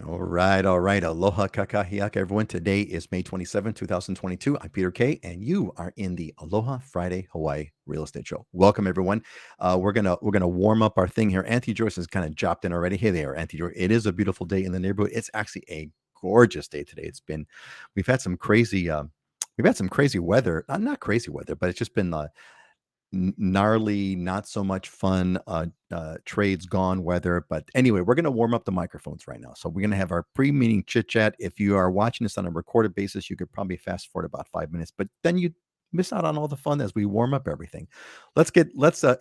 All right, all right. Aloha kakahiaka, everyone. Today is May 27, 2022. I'm Peter Kay, and you are in the Aloha Friday Hawaii Real Estate Show. Welcome, everyone. We're gonna warm up our thing here. Auntie Joyce has kind of dropped in already. Hey there, Auntie Joyce. It is a beautiful day in the neighborhood. It's actually a gorgeous day today. We've had some crazy, we've had some crazy weather. Not crazy weather, but it's just been gnarly, not so much fun trades gone weather. But anyway, we're going to warm up the microphones right now. So we're going to have our pre-meeting chit chat. If you are watching this on a recorded basis, you could probably fast forward about 5 minutes, but then you miss out on all the fun as we warm up everything. Let's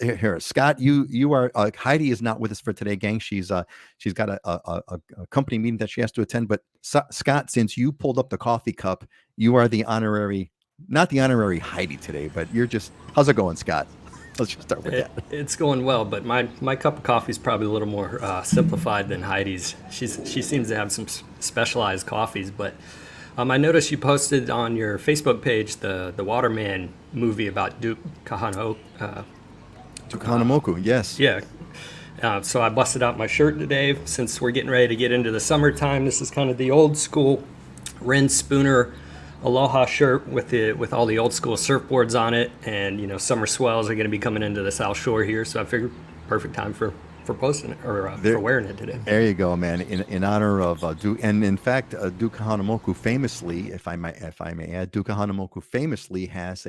here, Scott. You are Heidi is not with us for today, gang. She's got a company meeting that she has to attend. But Scott, since you pulled up the coffee cup, you are the honorary, not the honorary Heidi today, but you're just, how's it going, Scott? Let's just start with that. It's going well, but my cup of coffee is probably a little more simplified than Heidi's. She seems to have some specialized coffees, but I noticed you posted on your Facebook page the Waterman movie about Duke Kahanamoku. Tukanamoku, yes. Yeah. So I busted out my shirt today since we're getting ready to get into the summertime. This is kind of the old school Ren Spooner Aloha shirt with all the old school surfboards on it, and summer swells are going to be coming into the South Shore here, so I figured perfect time for posting it or for wearing it today. There you go, man. In honor of Duke, and in fact, Duke Kahanamoku famously, if I may add, Duke Kahanamoku famously has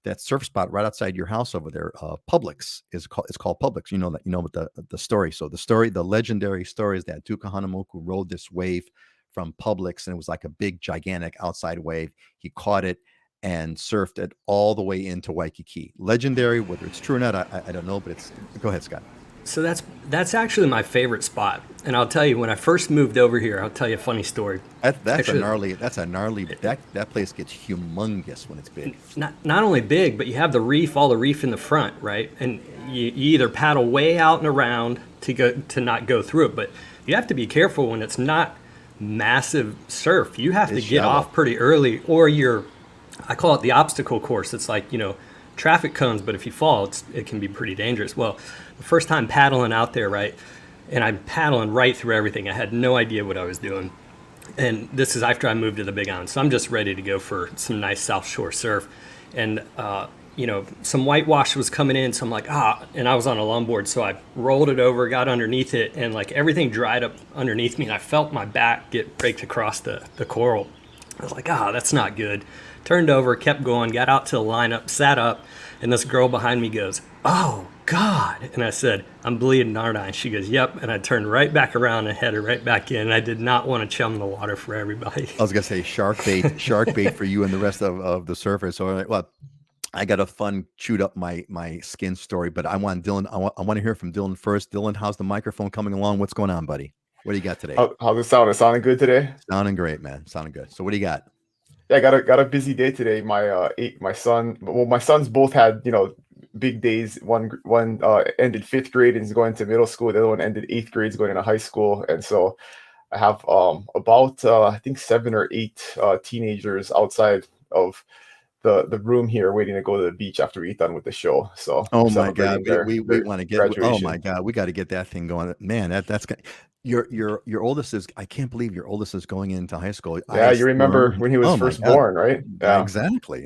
that surf spot right outside your house over there. Publix it's called Publix. What the story. So the legendary story is that Duke Kahanamoku rode this wave from Publix, and it was like a big, gigantic outside wave. He caught it and surfed it all the way into Waikiki. Legendary, whether it's true or not, I don't know, but it's. Go ahead, Scott. So that's actually my favorite spot, and I'll tell you, when I first moved over here, I'll tell you a funny story. That's Actually, a gnarly. That place gets humongous when it's big. not only big, but you have all the reef in the front, right? And you either paddle way out and around to not go through it, but you have to be careful when it's not massive surf. You have to It's get shallow. off pretty early, or I call it the obstacle course. It's like traffic cones, but if you fall, it can be pretty dangerous. Well, the first time paddling out there, right, and I'm paddling right through everything. I had no idea what I was doing, and this is after I moved to the Big Island, so I'm just ready to go for some nice South Shore surf, and some whitewash was coming in, so I'm like, and I was on a longboard, so I rolled it over, got underneath it, and like everything dried up underneath me, and I felt my back get raked across the coral. I was like, that's not good. Turned over, kept going, got out to the lineup, sat up, and this girl behind me goes, "Oh God!" And I said, "I'm bleeding, aren't I?" And she goes, "Yep." And I turned right back around and headed right back in. And I did not want to chum the water for everybody. I was gonna say shark bait for you and the rest of the surfers. So, well, I got a fun chewed up my skin story, but I want Dylan. I want to hear from Dylan first. Dylan, how's the microphone coming along? What's going on, buddy? What do you got today? How's it sound? It sounding good today? Sounding great, man. Sounding good. So, what do you got? Yeah, I got a busy day today. My sons both had big days. One ended fifth grade and is going to middle school. The other one ended eighth grade, is going into high school. And so I have about I think 7 or 8 teenagers outside of the room here waiting to go to the beach after we get done with the show. So Oh we're my God, celebrating their we want to get. Oh graduation. my God, we got to get that thing going, man. That's good. Your oldest is. I can't believe your oldest is going into high school. Yeah, you remember when he was Oh my first God. born, right? Yeah, Exactly.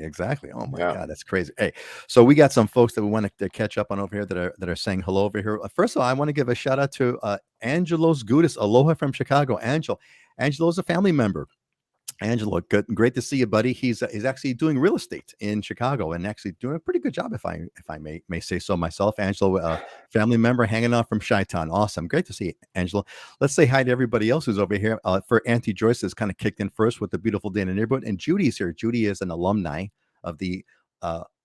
Oh my yeah. God, that's crazy. Hey, so we got some folks that we want to catch up on over here that are saying hello over here. First of all, I want to give a shout out to Angelo's Gudis. Aloha from Chicago. Angelo's a family member. Angelo, good, great to see you, buddy. He's actually doing real estate in Chicago and actually doing a pretty good job, if I may say so myself. Angelo, family member, hanging out from Chi-Town. Awesome, great to see you, Angelo. Let's say hi to everybody else who's over here. For Auntie Joyce, has kind of kicked in first with the beautiful day in the neighborhood, and Judy's here. Judy is an alumni of the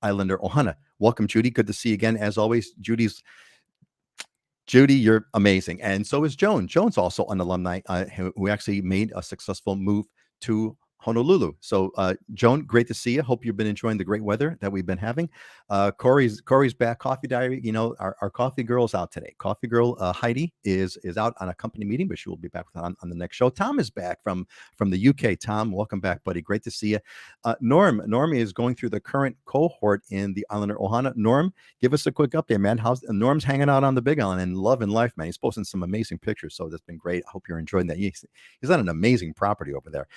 Islander Ohana. Welcome, Judy. Good to see you again, as always. Judy, you're amazing, and so is Joan. Joan's also an alumni who actually made a successful move to Honolulu. So, Joan, great to see you. Hope you've been enjoying the great weather that we've been having. Corey's back. Coffee Diary. Our coffee girl's out today. Coffee girl Heidi is out on a company meeting, but she will be back on the next show. Tom is back from the UK. Tom, welcome back, buddy. Great to see you. Norm is going through the current cohort in the islander Ohana. Norm, give us a quick update, man. How's Norm's hanging out on the Big Island and loving life, man. He's posting some amazing pictures, so that's been great. I hope you're enjoying that. He's on an amazing property over there.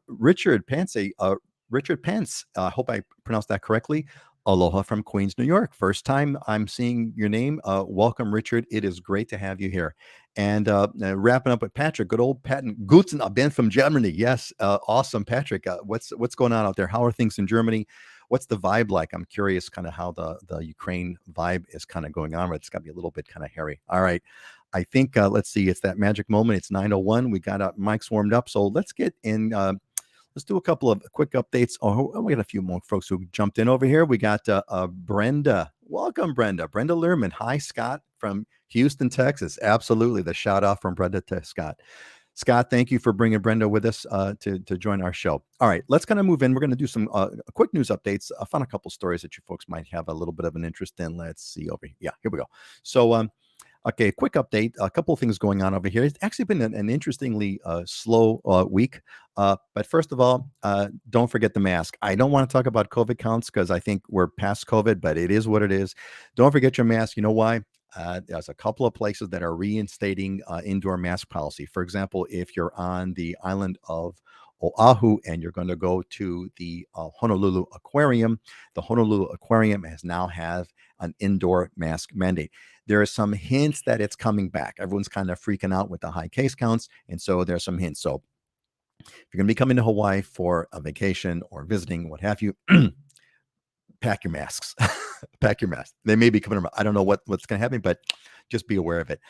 Richard Pence, I hope I pronounced that correctly. Aloha from Queens, New York. First time I'm seeing your name. Welcome, Richard. It is great to have you here. And wrapping up with Patrick, good old Patton Guten, I've been from Germany. Yes, awesome, Patrick. What's going on out there? How are things in Germany? What's the vibe like? I'm curious kind of how the Ukraine vibe is kind of going on, but it's got to be a little bit kind of hairy. All right. I think, let's see, it's that magic moment. It's 9:01. We got mics warmed up. So let's get in. Let's do a couple of quick updates. Oh, we got a few more folks who jumped in over here. We got Brenda. Welcome, Brenda. Brenda Lehrman. Hi, Scott from Houston, Texas. Absolutely. The shout out from Brenda to Scott. Scott, thank you for bringing Brenda with us to join our show. All right, let's kind of move in. We're going to do some quick news updates. I found a couple stories that you folks might have a little bit of an interest in. Let's see over here. Yeah, here we go. So, okay, quick update. A couple of things going on over here. It's actually been an interestingly slow week. But first of all, don't forget the mask. I don't want to talk about COVID counts because I think we're past COVID, but it is what it is. Don't forget your mask. You know why? There's a couple of places that are reinstating indoor mask policy. For example, if you're on the island of Oahu and you're going to go to the Honolulu Aquarium, the Honolulu Aquarium has now have an indoor mask mandate. There are some hints that it's coming back. Everyone's kind of freaking out with the high case counts, and so there's some hints. So if you're going to be coming to Hawaii for a vacation or visiting, what have you, pack your masks. Pack your mask. They may be coming around. I don't know what's going to happen, but just be aware of it.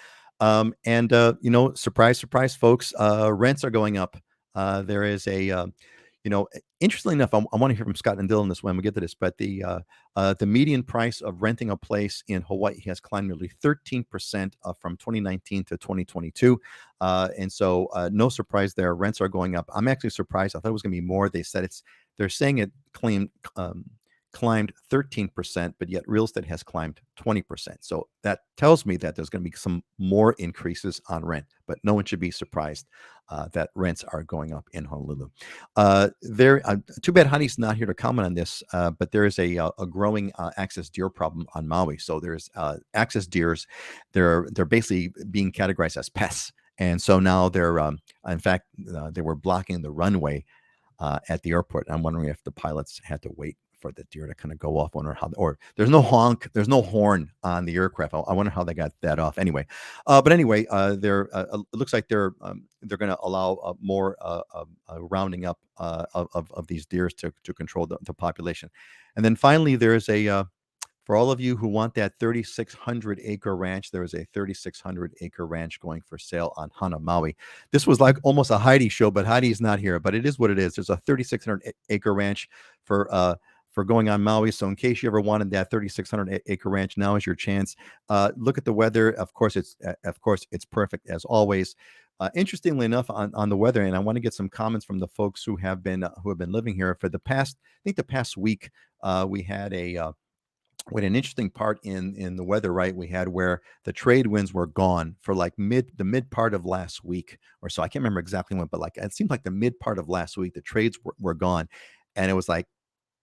Surprise, surprise, folks, rents are going up. There is a interestingly enough, I want to hear from Scott and Dylan this when we get to this, but the median price of renting a place in Hawaii has climbed nearly 13% from 2019 to 2022. And so no surprise there. Rents are going up. I'm actually surprised. I thought it was going to be more. They're saying it climbed 13%, but yet real estate has climbed 20%. So that tells me that there's going to be some more increases on rent, but no one should be surprised that rents are going up in Honolulu. Too bad Honey's not here to comment on this, but there is a growing access deer problem on Maui. So there's access deers. They're basically being categorized as pests. And so now in fact, they were blocking the runway at the airport. I'm wondering if the pilots had to wait for the deer to kind of go off or there's no honk, there's no horn on the aircraft. I wonder how they got that off. Anyway, it looks like they're going to allow more rounding up of these deers to control the population. And then finally, there's for all of you who want that 3,600 acre ranch, there is a 3,600 acre ranch going for sale on Hana, Maui. This was like almost a Heidi show, but Heidi's not here. But it is what it is. There's a 3,600 acre ranch for going on Maui. So in case you ever wanted that 3,600 acre ranch, now is your chance. Look at the weather. Of course, it's perfect as always. Interestingly enough, on the weather, and I want to get some comments from the folks who have been living here for the past week. We had an interesting part in the weather, right? We had where the trade winds were gone for like the mid part of last week or so. I can't remember exactly when, but like it seemed like the mid part of last week, the trades were gone, and it was like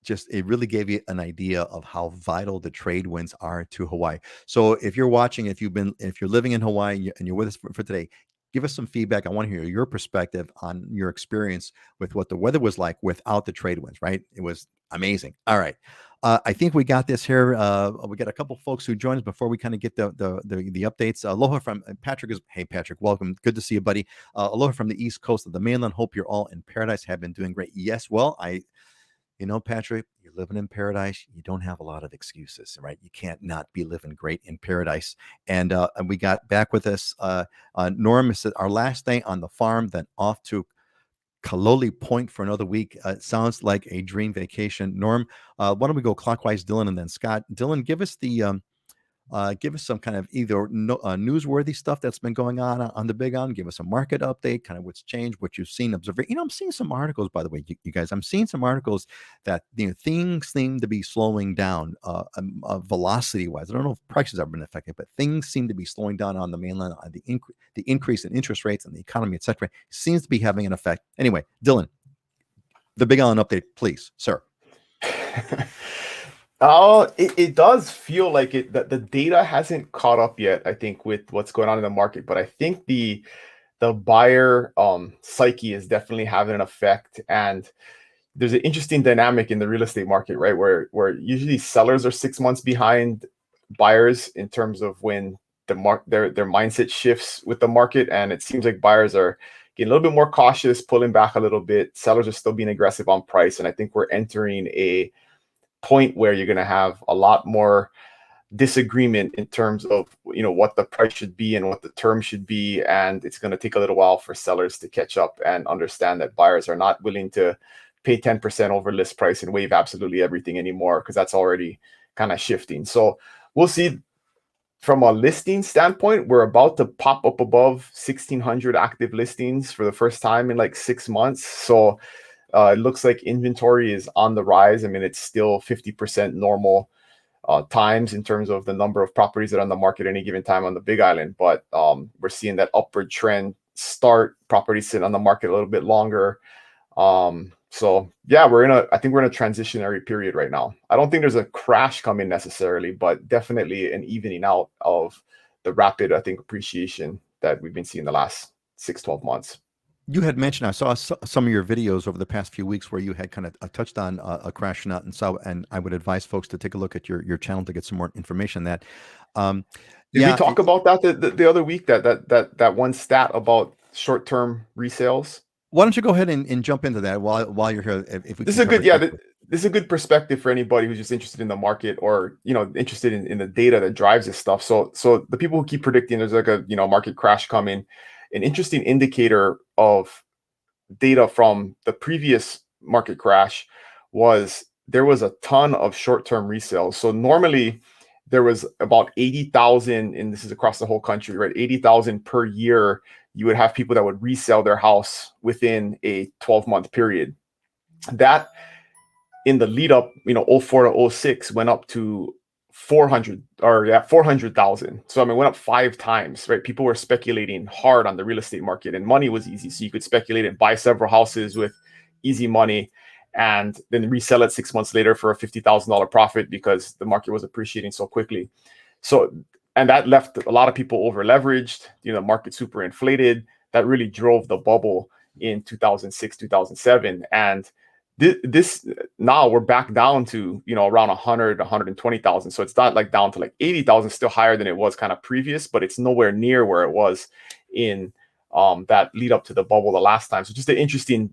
it really gave you an idea of how vital the trade winds are to Hawaii. So if you're watching, if you're living in Hawaii and you're with us for today, give us some feedback. I want to hear your perspective on your experience with what the weather was like without the trade winds, right? It was amazing. All right. I think we got this here. We got a couple folks who joined us before we kind of get the updates. Aloha from Patrick hey, Patrick, welcome. Good to see you, buddy. Aloha from the East Coast of the mainland. Hope you're all in paradise. Have been doing great. Yes. Well, Patrick, you're living in paradise. You don't have a lot of excuses, right? You can't not be living great in paradise. And we got back with us. Norm said our last day on the farm, then off to Kaloli Point for another week. It sounds like a dream vacation. Norm, why don't we go clockwise, Dylan, and then Scott. Dylan, give us the Give us some kind of either newsworthy stuff that's been going on the Big Island. Give us a market update, kind of what's changed, what you've seen, observe. I'm seeing some articles, by the way, you guys. I'm seeing some articles that things seem to be slowing down, velocity-wise. I don't know if prices have been affected, but things seem to be slowing down on the mainland. The increase in interest rates and the economy, etc., seems to be having an effect. Anyway, Dylan, the Big Island update, please, sir. It does feel like that the data hasn't caught up yet, I think, with what's going on in the market. But I think the buyer psyche is definitely having an effect. And there's an interesting dynamic in the real estate market, right? Where usually sellers are 6 months behind buyers in terms of when their mindset shifts with the market. And it seems like buyers are getting a little bit more cautious, pulling back a little bit. Sellers are still being aggressive on price. And I think we're entering a point where you're going to have a lot more disagreement in terms of what the price should be and what the term should be, and it's going to take a little while for sellers to catch up and understand that buyers are not willing to pay 10% over list price and waive absolutely everything anymore, because that's already kind of shifting. So we'll see. From a listing standpoint, we're about to pop up above 1,600 active listings for the first time in like 6 months. So it looks like inventory is on the rise. I mean, it's still 50% normal times in terms of the number of properties that are on the market at any given time on the Big Island. But we're seeing that upward trend start. Properties sit on the market a little bit longer. So yeah, I think we're in a transitionary period right now. I don't think there's a crash coming necessarily, but definitely an evening out of the rapid, I think, appreciation that we've been seeing the last 6-12 months. You had mentioned, I saw some of your videos over the past few weeks where you had kind of touched on a crash not, and I would advise folks to take a look at your channel to get some more information on that. Did we talk about that the other week, that one stat about short-term resales? Why don't you go ahead and jump into that while you're here? If we this is a good, this is a good perspective for anybody who's just interested in the market or interested in the data that drives this stuff. So the people who keep predicting there's like a market crash coming, an interesting indicator of data from the previous market crash was there was a ton of short-term resales. So normally there was about 80,000, and this is across the whole country, right? 80,000 per year. You would have people that would resell their house within a 12-month period. That in the lead up, 04 to 06 went up to 400,000. So I mean, went up 5 times, right? People were speculating hard on the real estate market, and money was easy. So you could speculate and buy several houses with easy money and then resell it 6 months later for a $50,000 profit because the market was appreciating so quickly. So, and that left a lot of people over leveraged, the market super inflated. That really drove the bubble in 2006, 2007. And this now we're back down to around 100, 120,000. So it's not like down to like 80,000, still higher than it was kind of previous, but it's nowhere near where it was in that lead up to the bubble the last time. So just an interesting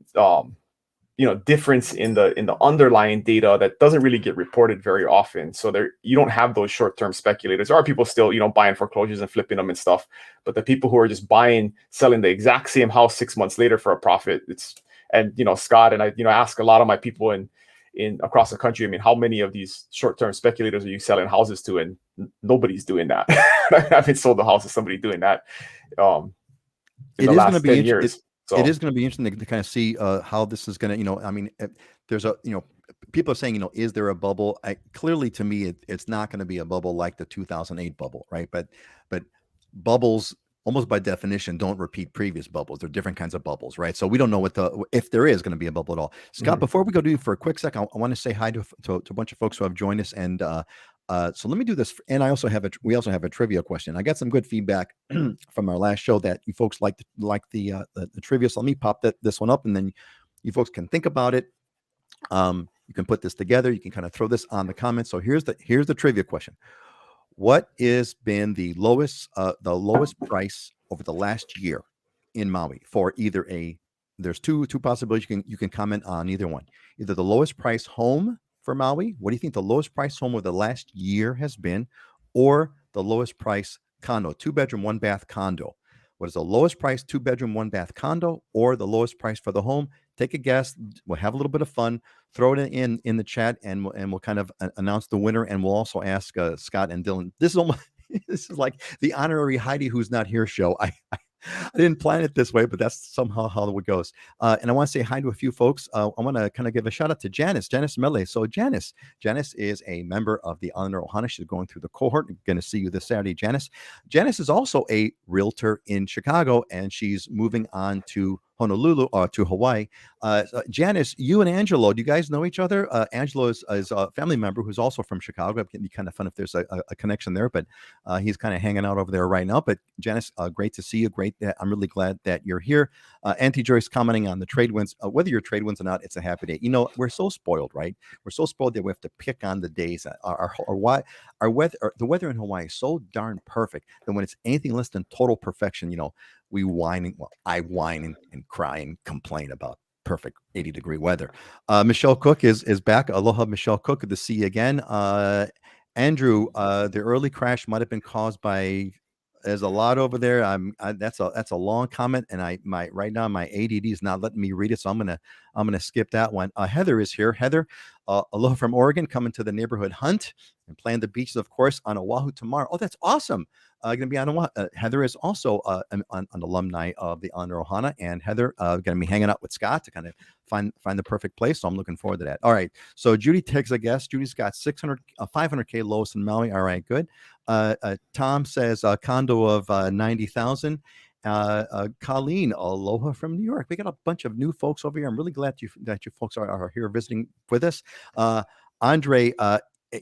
difference in the underlying data that doesn't really get reported very often. So you don't have those short-term speculators. There are people still buying foreclosures and flipping them and stuff, but the people who are just selling the exact same house 6 months later for a profit, and Scott and I ask a lot of my people in across the country, I mean, how many of these short-term speculators are you selling houses to? And nobody's doing that. I haven't sold the house to somebody doing that in the last 10 years. So it is going to be interesting to kind of see how this is going to, I mean, there's people are saying, is there a bubble? Clearly to me, it's not going to be a bubble like the 2008 bubble, right? But bubbles, almost by definition, don't repeat previous bubbles. They're different kinds of bubbles, right? So we don't know if there is going to be a bubble at all. Scott, before we go to you for a quick second, I want to say hi to a bunch of folks who have joined us. And so let me do this. And we also have a trivia question. I got some good feedback from our last show that you folks like the trivia. So let me pop this one up, and then you folks can think about it. You can put this together. You can kind of throw this on the comments. So here's the trivia question. What has been the lowest price over the last year in Maui for either there's two possibilities. You can comment on either one. Either the lowest price home for Maui. What do you think the lowest price home over the last year has been? Or the lowest price condo, 2-bedroom, 1-bath condo. What is the lowest price 2-bedroom, 1-bath condo, or the lowest price for the home? take a guess. We'll have a little bit of fun. Throw it in the chat, and we'll kind of announce the winner, and we'll also ask Scott and Dylan. This is almost this is like the honorary Heidi who's not here show. I didn't plan it this way, but that's somehow how it goes. And I want to say hi to a few folks. I want to kind of give a shout out to Janice Mele. So Janice is a member of the Honor Ohana. She's going through the cohort. I'm going to see you this Saturday, Janice. Janice is also a realtor in Chicago, and she's moving on to Honolulu or to Hawaii. Janice, you and Angelo, do you guys know each other? Angelo is a family member who's also from Chicago. It'd be kind of fun if there's a connection there, but he's kind of hanging out over there right now. But Janice, great to see you. I'm really glad that you're here. Auntie Joyce commenting on the trade winds. Whether you're trade winds or not, it's a happy day. You know, we're so spoiled, right? We're so spoiled that we have to pick on the days. The weather in Hawaii is so darn perfect that when it's anything less than total perfection, you know, we whine. Well, I whine and cry and complain about perfect 80-degree weather. Michelle Cook is back. Aloha, Michelle Cook. Good to see you again. Andrew, the early crash might have been caused by. There's a lot over there. That's a long comment, and right now my ADD is not letting me read it, so I'm gonna skip that one. Heather is here. Heather, aloha from Oregon, coming to the neighborhood hunt and playing the beaches, of course, on Oahu tomorrow. Oh, that's awesome. Going to be on Oahu. Heather is also an alumni of the Honor Ohana, and Heather going to be hanging out with Scott to kind of find the perfect place. So I'm looking forward to that. All right. So Judy takes a guess. Judy's got 500K lowest in Maui. All right, good. Tom says a condo of 90,000. Colleen, aloha from New York. We got a bunch of new folks over here. I'm really glad that you folks are here visiting with us. Andre,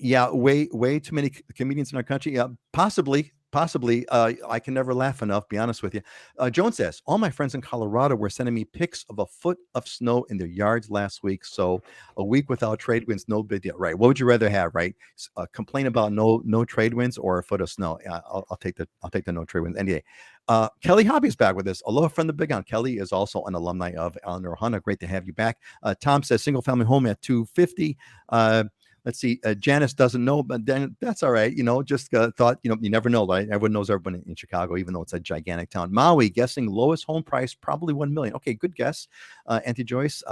yeah, way too many comedians in our country. Possibly. I can never laugh enough, be honest with you. Joan says, all my friends in Colorado were sending me pics of a foot of snow in their yards last week. So a week without trade winds, no big deal. Right. What would you rather have, right? Complain about no trade winds or a foot of snow? I'll take the no trade winds any day. Kelly Hobby's back with us. Aloha from the Big Island. Kelly is also an alumni of Honor Ohana. Great to have you back. Tom says single family home at 250. Let's see. Janice doesn't know, but then that's all right. You know, just thought, you know, you never know, right? Everyone knows everyone in Chicago, even though it's a gigantic town. Maui, guessing lowest home price, probably 1 million. Okay, good guess. Auntie Joyce,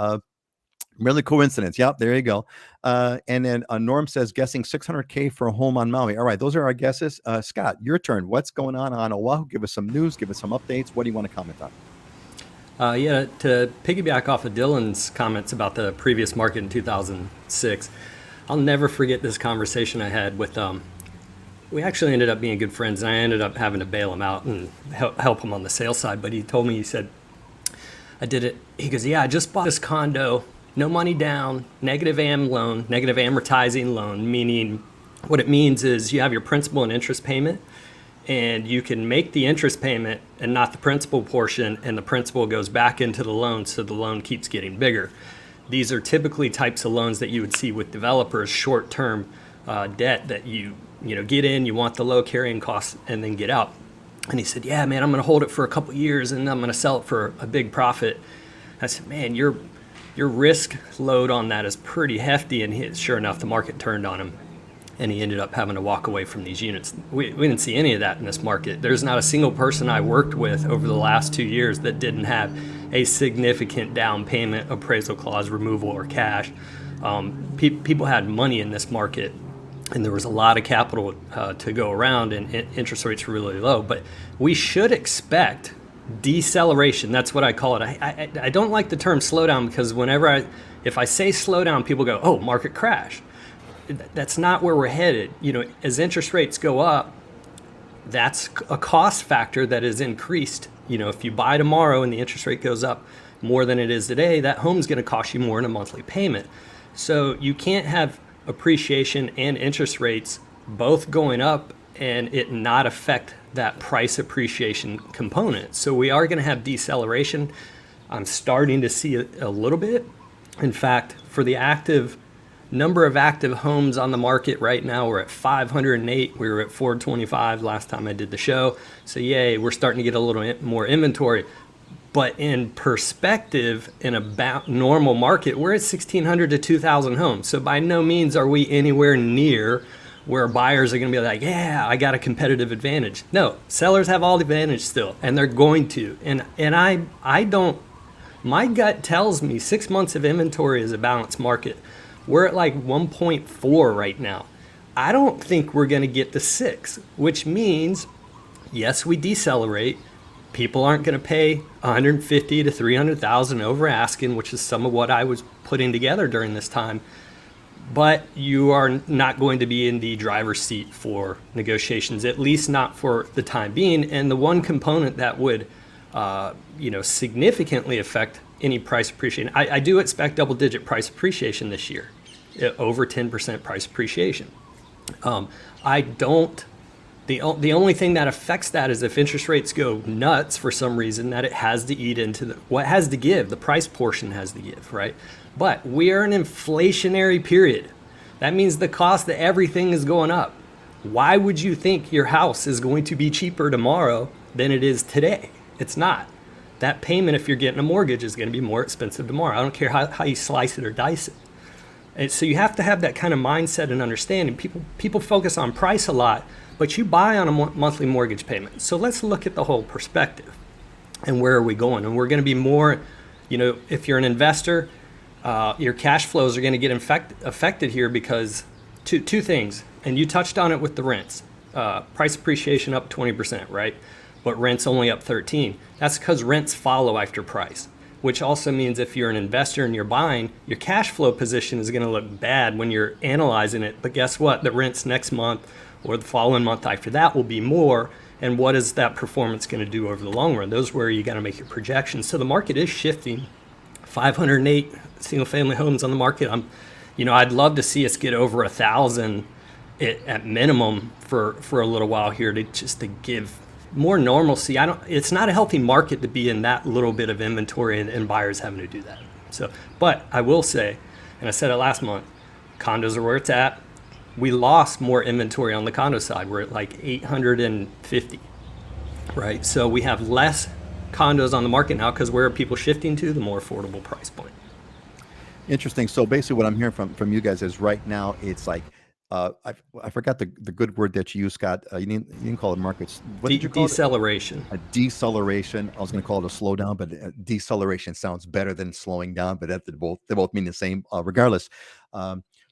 really coincidence. Yep, there you go. And then Norm says guessing 600K for a home on Maui. All right, those are our guesses. Scott, your turn. What's going on Oahu? Give us some news. Give us some updates. What do you want to comment on? Yeah, to piggyback off of Dylan's comments about the previous market in 2006, I'll never forget this conversation I had with we actually ended up being good friends, and I ended up having to bail him out and help him on the sales side. But he told me, he said, I did it. He goes, yeah, I just bought this condo, no money down, negative loan, negative amortizing loan, meaning what it means is you have your principal and interest payment, and you can make the interest payment and not the principal portion, and the principal goes back into the loan, so the loan keeps getting bigger. These are typically types of loans that you would see with developers, short-term debt that you get in, you want the low carrying costs, and then get out. And he said, yeah, man, I'm going to hold it for a couple years, and I'm going to sell it for a big profit. I said, man, your risk load on that is pretty hefty. And sure enough, the market turned on him, and he ended up having to walk away from these units. We didn't see any of that in this market. There's not a single person I worked with over the last 2 years that didn't have a significant down payment, appraisal clause removal, or cash. People had money in this market, and there was a lot of capital to go around, and interest rates were really low. But we should expect deceleration. That's what I call it. I don't like the term slowdown, because if I say slowdown, people go, oh, market crash. That's not where we're headed. You know, as interest rates go up, that's a cost factor that is increased. You know, if you buy tomorrow and the interest rate goes up more than it is today, that home's going to cost you more in a monthly payment. So you can't have appreciation and interest rates both going up and it not affect that price appreciation component. So we are going to have deceleration. I'm starting to see a little bit. In fact, for the number of active homes on the market right now, we're at 508. We were at 425 last time I did the show. So yay, we're starting to get a little more inventory. But in perspective, in a normal market, we're at 1,600 to 2,000 homes. So by no means are we anywhere near where buyers are going to be like, yeah, I got a competitive advantage. No, sellers have all the advantage still, and they're going to. And I don't My gut tells me 6 months of inventory is a balanced market. We're at like 1.4 right now. I don't think we're going to get to 6, which means, yes, we decelerate. People aren't going to pay 150 to 300,000 over asking, which is some of what I was putting together during this time. But you are not going to be in the driver's seat for negotiations, at least not for the time being. And the one component that would, significantly affect any price appreciation, I do expect double-digit price appreciation this year, over 10% price appreciation. I don't. The only thing that affects that is if interest rates go nuts for some reason, that it has to eat into what has to give. The price portion has to give, right? But we are in an inflationary period. That means the cost of everything is going up. Why would you think your house is going to be cheaper tomorrow than it is today? It's not. That payment, if you're getting a mortgage, is going to be more expensive tomorrow. I don't care how you slice it or dice it. And so you have to have that kind of mindset and understanding. People focus on price a lot, but you buy on a monthly mortgage payment. So let's look at the whole perspective and where are we going? And we're going to be more, if you're an investor, your cash flows are going to get affected here because two things. And you touched on it with the rents. Price appreciation up 20%, right? But rents only up 13. That's because rents follow after price, which also means if you're an investor and you're buying, your cash flow position is going to look bad when you're analyzing it. But guess what? The rents next month or the following month after that will be more. And what is that performance going to do over the long run? Those are where you got to make your projections. So the market is shifting. 508 single family homes on the market. I'd love to see us get over 1,000 at minimum for a little while here to give more normalcy. It's not a healthy market to be in that little bit of inventory and buyers having to do that. So, but I will say, and I said it last month, condos are where it's at. We lost more inventory on the condo side. We're at like 850, right? So we have less condos on the market now because where are people shifting to? The more affordable price point. Interesting. So basically, what I'm hearing from you guys is right now it's like I forgot the good word that you used, Scott. You didn't call it markets. What did you call it? Deceleration. A deceleration. I was going to call it a slowdown, but deceleration sounds better than slowing down. But they both mean the same. Regardless,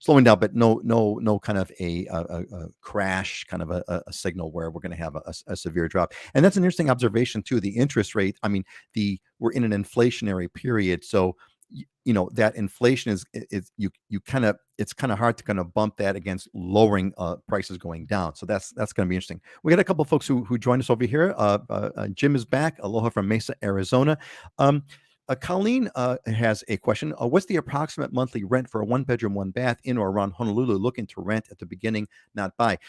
slowing down, but no kind of a crash, kind of a signal where we're going to have a severe drop. And that's an interesting observation too. The interest rate. I mean, we're in an inflationary period, so that inflation is it's kind of hard to kind of bump that against lowering prices going down. So that's going to be interesting. We got a couple of folks who joined us over here. Jim is back. Aloha from Mesa, Arizona. Colleen has a question. What's the approximate monthly rent for a 1-bedroom, 1-bath in or around Honolulu? Looking to rent at the beginning, not buy.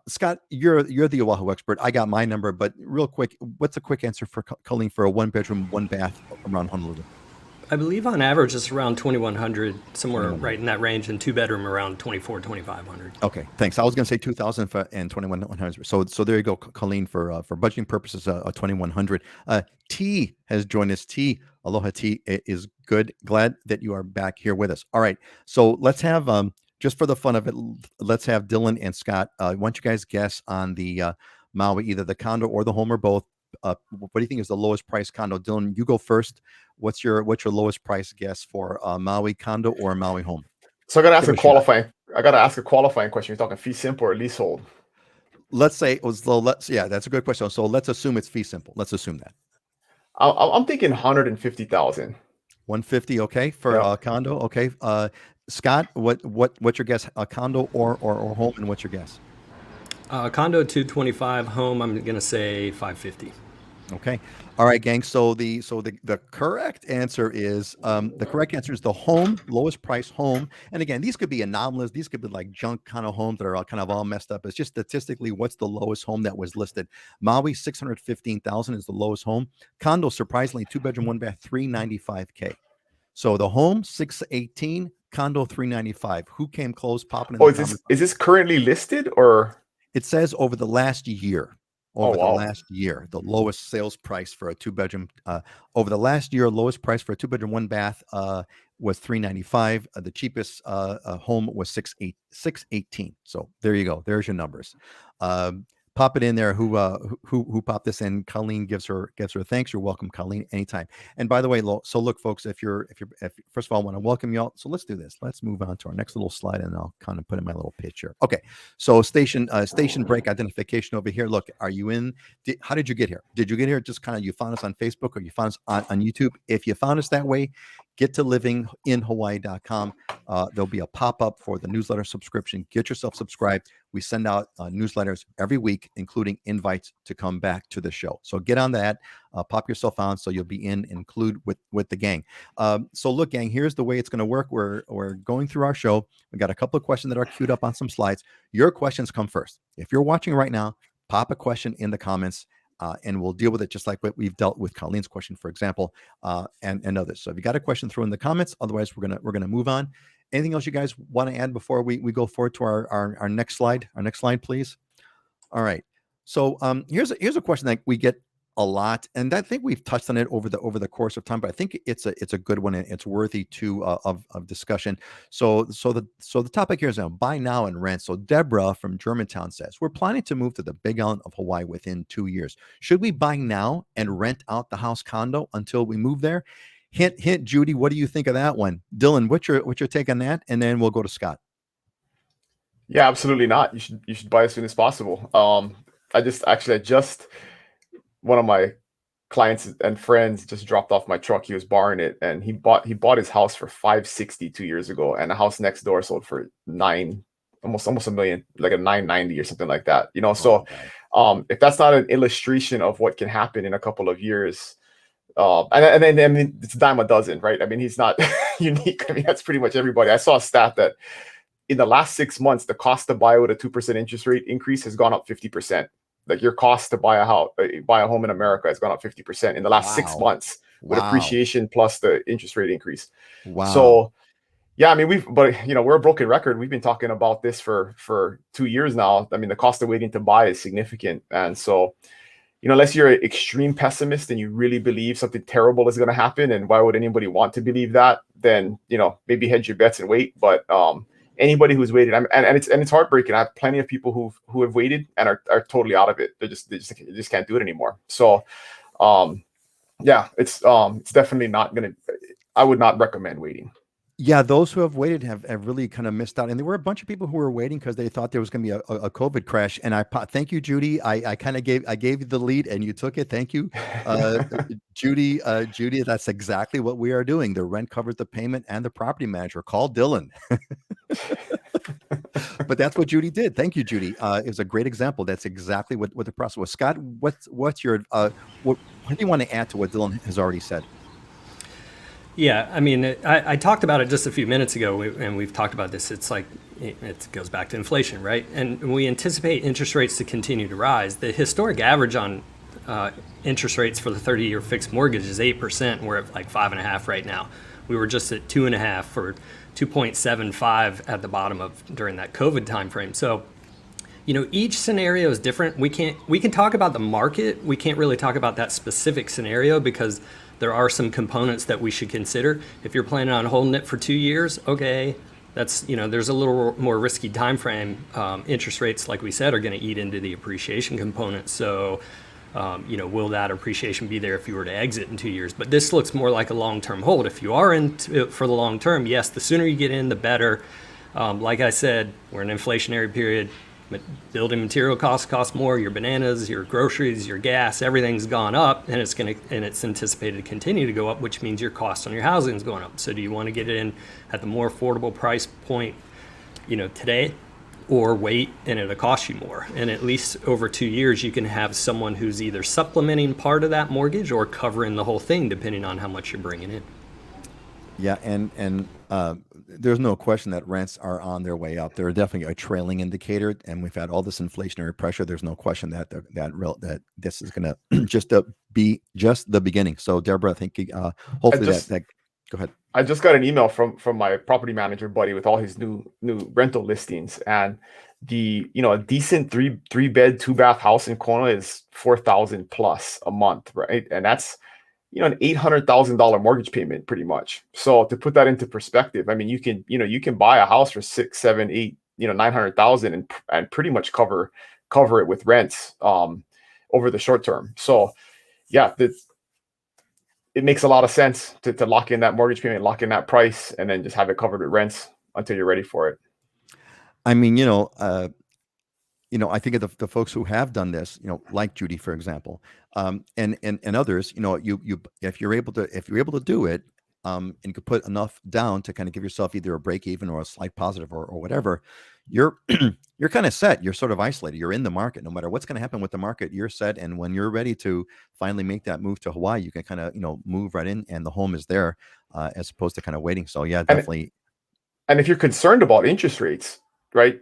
Scott, you're the Oahu expert. I got my number, but real quick, what's a quick answer for Colleen for a 1-bedroom, 1-bath around Honolulu? I believe on average it's around 2,100, somewhere right in that range, and 2-bedroom around 2,500. Okay, thanks. I was going to say 2,000 and 2,100. So there you go, Colleen, for budgeting purposes, 2,100. T has joined us. T, aloha. T is good. Glad that you are back here with us. All right, so let's have just for the fun of it, let's have Dylan and Scott. Why don't you guys guess on the Maui, either the condo or the home or both? What do you think is the lowest price condo? Dylan, you go first. What's your lowest price guess for Maui condo or Maui home? So I gotta ask a qualifying question. You're talking fee simple or leasehold? Let's say it was yeah, that's a good question. So let's assume it's fee simple. Let's assume that. I'm thinking 150,000. 150, okay, for a condo. Okay. Scott, what's your guess? A condo or home, and what's your guess? Condo 225, home I'm gonna say 550. Okay. All right, gang. So the correct answer is the home, lowest price home. And again, these could be anomalous. These could be like junk kind of homes that are kind of all messed up. It's just statistically what's the lowest home that was listed. Maui 615,000 is the lowest home. Condo, surprisingly, 2-bedroom, 1-bath, 395K. So the home 618, condo 395. Who came close? Popping in. Oh, is this currently listed or? It says over the last year. The last year, the lowest sales price for a 2-bedroom over the last year, lowest price for a 2-bedroom, 1-bath was $395. The cheapest home was $618. So there you go. There's your numbers. pop it in there. Who popped this in? Colleen gives her thanks. You're welcome, Colleen, anytime. And by the way, so look, folks, if first of all, I want to welcome you all. So let's do this. Let's move on to our next little slide, and I'll kind of put in my little picture. Okay, so station break identification over here. Look, are you in? How did you get here? Did you get here just kind of you found us on Facebook or you found us on YouTube? If you found us that way, get to livinginhawaii.com. There'll be a pop-up for the newsletter subscription. Get yourself subscribed. We send out newsletters every week, including invites to come back to the show. So get on that, pop yourself on so you'll be include with the gang. So look, gang, here's the way it's going to work. We're going through our show. We got a couple of questions that are queued up on some slides. Your questions come first. If you're watching right now, pop a question in the comments. And we'll deal with it just like what we've dealt with Colleen's question, for example, and others. So if you got a question, throw in the comments. Otherwise, we're gonna move on. Anything else you guys want to add before we go forward to our next slide? Our next slide, please. All right. So here's a question that we get a lot, and I think we've touched on it over the course of time, but I think it's a good one and it's worthy of discussion. So the topic here is buy now and rent. So Deborah from Germantown says, we're planning to move to the Big Island of Hawaii within 2 years. Should we buy now and rent out the house condo until we move there? Hint, Judy, what do you think of that one? Dylan, what's your take on that? And then we'll go to Scott. Yeah, absolutely not. You should buy as soon as possible. I just one of my clients and friends just dropped off my truck. He was borrowing it, and he bought his house for $560 2 years ago, and the house next door sold for almost $1 million, like a $990 or something like that. So if that's not an illustration of what can happen in a couple of years, and then I mean it's a dime a dozen, right? I mean he's not unique. I mean that's pretty much everybody. I saw a stat that in the last 6 months, the cost to buy with a 2% interest rate increase has gone up 50%. Like your cost to buy a home in America has gone up 50% in the last 6 months with appreciation plus the interest rate increase. Wow. So yeah, I mean we're a broken record. We've been talking about this for 2 years now. I mean the cost of waiting to buy is significant, and so unless you're an extreme pessimist and you really believe something terrible is going to happen, and why would anybody want to believe that? Then maybe hedge your bets and wait. But anybody who's waited, and it's heartbreaking. I have plenty of people who have waited and are totally out of it. They just can't do it anymore. So, yeah, it's definitely not gonna. I would not recommend waiting. Yeah, those who have waited have really kind of missed out, and there were a bunch of people who were waiting because they thought there was going to be a COVID crash. And thank you, Judy. I gave you the lead, and you took it. Thank you, Judy. Judy, that's exactly what we are doing. The rent covers the payment, and the property manager. Call Dylan. But that's what Judy did. Thank you, Judy. It was a great example. That's exactly what the process was. Scott, what's your what do you want to add to what Dylan has already said? Yeah, I mean, I talked about it just a few minutes ago, and we've talked about this. It's like it goes back to inflation, right? And we anticipate interest rates to continue to rise. The historic average on interest rates for the 30-year fixed mortgage is 8%. We're at like 5.5% right now. We were just at 2.5 for 2.75 at the bottom of during that COVID timeframe. So, each scenario is different. We can talk about the market. We can't really talk about that specific scenario because there are some components that we should consider. If you're planning on holding it for 2 years, okay, that's there's a little more risky time frame. Interest rates, like we said, are going to eat into the appreciation component. So, will that appreciation be there if you were to exit in 2 years? But this looks more like a long-term hold. If you are in for the long term, yes, the sooner you get in, the better. Like I said, we're in an inflationary period. Building material cost more. Your bananas, your groceries, your gas, everything's gone up, and it's anticipated to continue to go up, which means your cost on your housing is going up. So do you want to get it in at the more affordable price point, today, or wait and it'll cost you more? And at least over 2 years, you can have someone who's either supplementing part of that mortgage or covering the whole thing, depending on how much you're bringing in. Yeah, and there's no question that rents are on their way up. They're definitely a trailing indicator, and we've had all this inflationary pressure. There's no question that this is going to be just the beginning. So, Deborah, I think hopefully that go ahead. I just got an email from my property manager buddy with all his new rental listings, and a decent three bed 2-bath house in Kona is $4,000 plus a month, right? And that's an $800,000 mortgage payment pretty much. So to put that into perspective, I mean, you can buy a house for 6, 7, 8, $900,000 and pretty much cover cover it with rents over the short term. So yeah, it makes a lot of sense to lock in that mortgage payment, lock in that price, and then just have it covered with rents until you're ready for it. I mean, I think of the folks who have done this, like Judy, for example, and others. If you're able to do it, and you could put enough down to kind of give yourself either a break even or a slight positive or whatever, you're you're kind of set. You're sort of isolated. You're in the market. No matter what's going to happen with the market, you're set. And when you're ready to finally make that move to Hawaii, you can kind of move right in, and the home is there, as opposed to kind of waiting. So yeah, definitely. And if you're concerned about interest rates, right?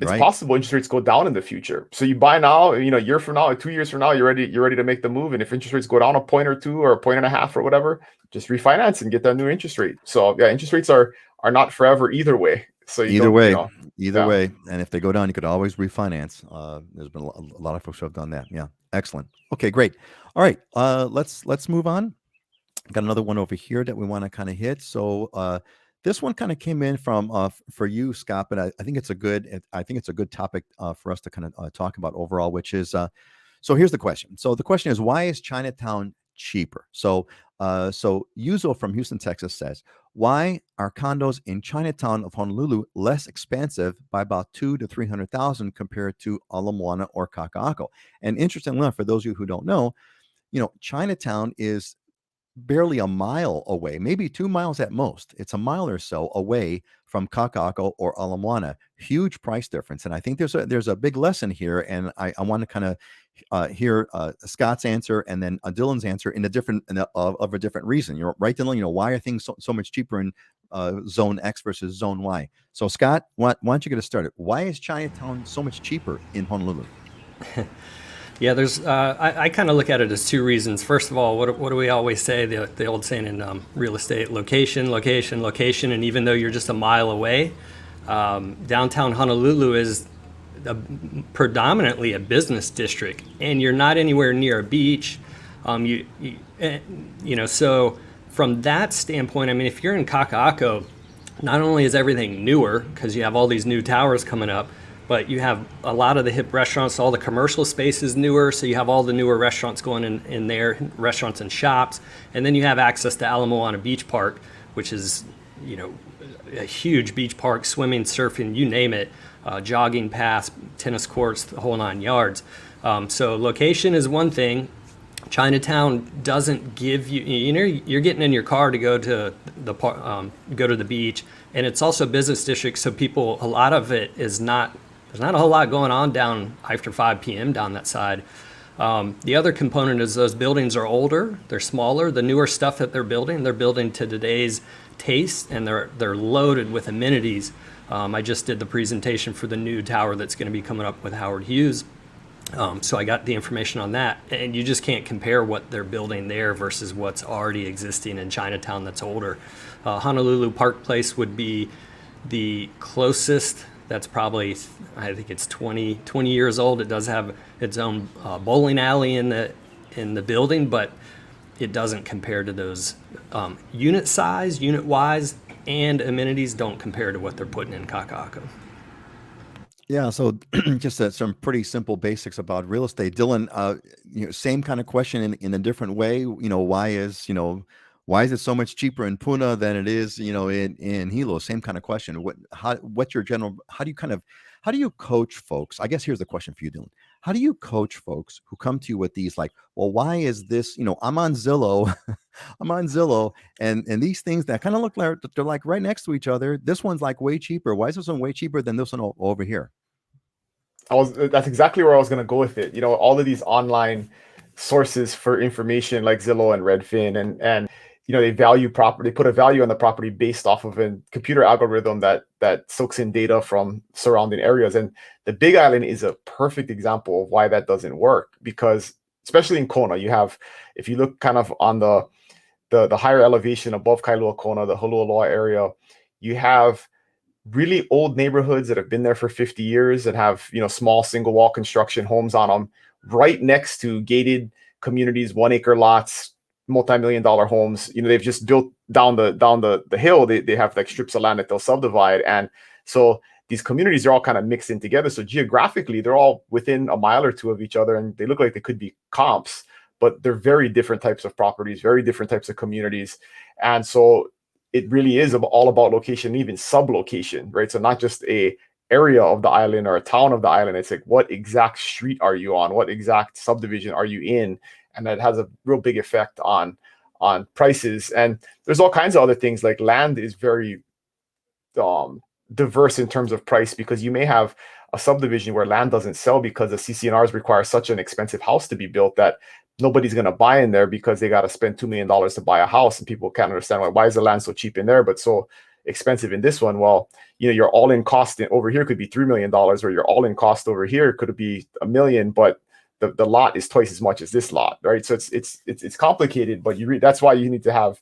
It's Right. possible interest rates go down in the future. So you buy now, a year from now, 2 years from now, you're ready to make the move. And if interest rates go down a point or two or a point and a half or whatever, just refinance and get that new interest rate. So yeah, interest rates are not forever either way. So Either way, and if they go down, you could always refinance. There's been a lot of folks who have done that. Yeah, excellent. Okay, great. All right, let's move on. Got another one over here that we want to kind of hit. So this one kind of came in from for you, Scott, but I think it's a good topic for us to kind of talk about overall, which is so here's the question. So the question is, why is Chinatown cheaper? So Yuzo from Houston, Texas says, why are condos in Chinatown of Honolulu less expensive by about $200,000 to $300,000 compared to Ala Moana or Kaka'ako? And interestingly enough, for those of you who don't know, Chinatown is barely a mile away, maybe 2 miles at most. It's a mile or so away from Kaka'ako or Ala Moana. Huge price difference, and I think there's a big lesson here. And I want to kind of hear Scott's answer and then Dylan's answer in a different of a different reason. You're right, Dylan. Why are things so much cheaper in Zone X versus Zone Y? So Scott, why don't you get us started? Why is Chinatown so much cheaper in Honolulu? Yeah, there's. I kind of look at it as two reasons. First of all, what do we always say? The old saying in real estate: location, location, location. And even though you're just a mile away, downtown Honolulu is predominantly a business district, and you're not anywhere near a beach. So from that standpoint, I mean, if you're in Kaka'ako, not only is everything newer because you have all these new towers coming up, but you have a lot of the hip restaurants, all the commercial space is newer, so you have all the newer restaurants going in there, restaurants and shops. And then you have access to Ala Moana Beach Park, which is, a huge beach park, swimming, surfing, you name it, jogging paths, tennis courts, the whole 9 yards. So location is one thing. Chinatown doesn't give you, you're getting in your car to go to the beach, and it's also business district, so people, a lot of it is not, there's not a whole lot going on down after 5 p.m. down that side. The other component is those buildings are older, they're smaller. The newer stuff that they're building to today's taste, and they're loaded with amenities. I just did the presentation for the new tower that's going to be coming up with Howard Hughes. So I got the information on that, and you just can't compare what they're building there versus what's already existing in Chinatown that's older. Honolulu Park Place would be the closest. That's probably, I think it's 20 years old. It does have its own bowling alley in the building, but it doesn't compare to those unit size, unit wise, and amenities don't compare to what they're putting in Kaka'ako. Yeah, so just some pretty simple basics about real estate. Dylan, same kind of question in a different way. Why is it so much cheaper in Puna than it is, in Hilo? Same kind of question. What's your general? How do you coach folks? I guess here's the question for you, Dylan. How do you coach folks who come to you with these like, well, why is this? I'm on Zillow, and these things that kind of look like they're like right next to each other. This one's like way cheaper. Why is this one way cheaper than this one over here? That's exactly where I was going to go with it. All of these online sources for information like Zillow and Redfin, and they put a value on the property based off of a computer algorithm that soaks in data from surrounding areas. And the Big Island is a perfect example of why that doesn't work, because especially in Kona, if you look kind of on the higher elevation above Kailua Kona, the Holualoa area, you have really old neighborhoods that have been there for 50 years that have, small single wall construction homes on them, right next to gated communities, 1 acre lots, multi-million-dollar homes. They've just built down the hill. They have like strips of land that they'll subdivide. And so these communities are all kind of mixed in together. So geographically, they're all within a mile or two of each other, and they look like they could be comps, but they're very different types of properties, very different types of communities. And so it really is all about location, even sub-location, right? So not just a area of the island or a town of the island. It's like, what exact street are you on? What exact subdivision are you in? And that has a real big effect on prices. And there's all kinds of other things, like land is very diverse in terms of price, because you may have a subdivision where land doesn't sell because the CCNRs require such an expensive house to be built that nobody's going to buy in there, because they got to spend $2 million to buy a house, and people can't understand why is the land so cheap in there but so expensive in this one. Well, your all-in cost over here could be $3 million, or your all-in cost over here could be $1 million, but the lot is twice as much as this lot, right? So it's complicated, but that's why you need to have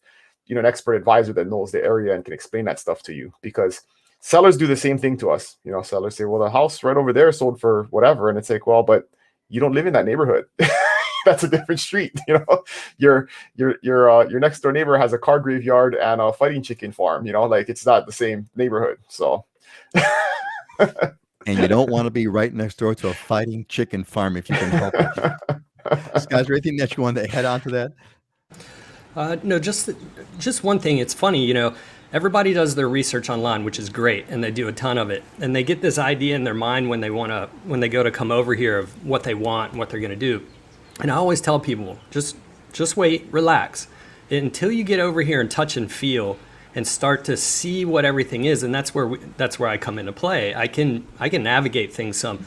an expert advisor that knows the area and can explain that stuff to you, because sellers do the same thing to us. Sellers say, well, the house right over there sold for whatever, and it's like, well, but you don't live in that neighborhood. That's a different street. Your next door neighbor has a car graveyard and a fighting chicken farm. Like, it's not the same neighborhood. So And you don't want to be right next door to a fighting chicken farm if you can help it. Scott, is there anything that you want to head on to that? No, just one thing. It's funny, everybody does their research online, which is great, and they do a ton of it, and they get this idea in their mind when they go to come over here of what they want and what they're going to do. And I always tell people, just wait, relax until you get over here and touch and feel and start to see what everything is. And that's where I come into play. I can navigate things some.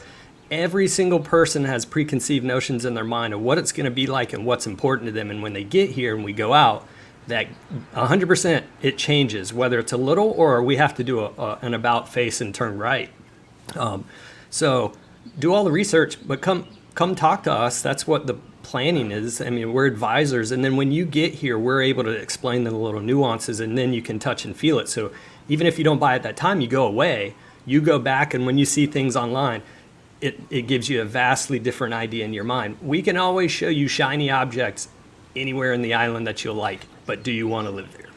Every single person has preconceived notions in their mind of what it's going to be like and what's important to them. And when they get here and we go out, that 100% it changes, whether it's a little or we have to do an about face and turn right. So do all the research, but come talk to us. That's what the planning is. I mean, we're advisors. And then when you get here, we're able to explain the little nuances, and then you can touch and feel it. So even if you don't buy at that time, you go away, you go back, and when you see things online, it gives you a vastly different idea in your mind. We can always show you shiny objects anywhere in the island that you'll like, but do you want to live there?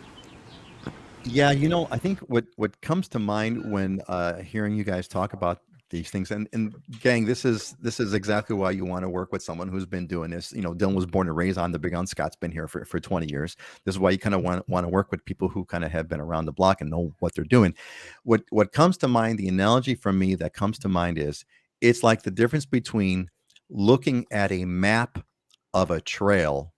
Yeah, I think what comes to mind when hearing you guys talk about these things, and gang, this is exactly why you want to work with someone who's been doing this. Dylan was born and raised on the Big Island. Scott's been here for 20 years. This is why you kind of want to work with people who kind of have been around the block and know what they're doing. What comes to mind, the analogy from me that comes to mind is, it's like the difference between looking at a map of a trail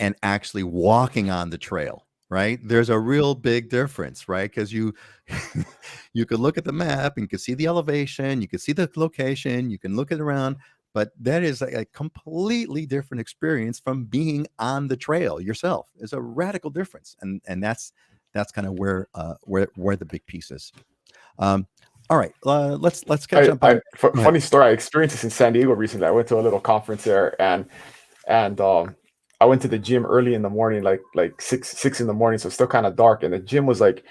and actually walking on the trail, right? There's a real big difference, right? Because you could look at the map and you can see the elevation, you can see the location, you can look it around, but that is a completely different experience from being on the trail yourself. It's a radical difference, and that's kind of where the big piece is. All right, let's catch up on. Funny story. I experienced this in San Diego recently. I went to a little conference there, and I went to the gym early in the morning, like six in the morning, so it's still kind of dark, and the gym was like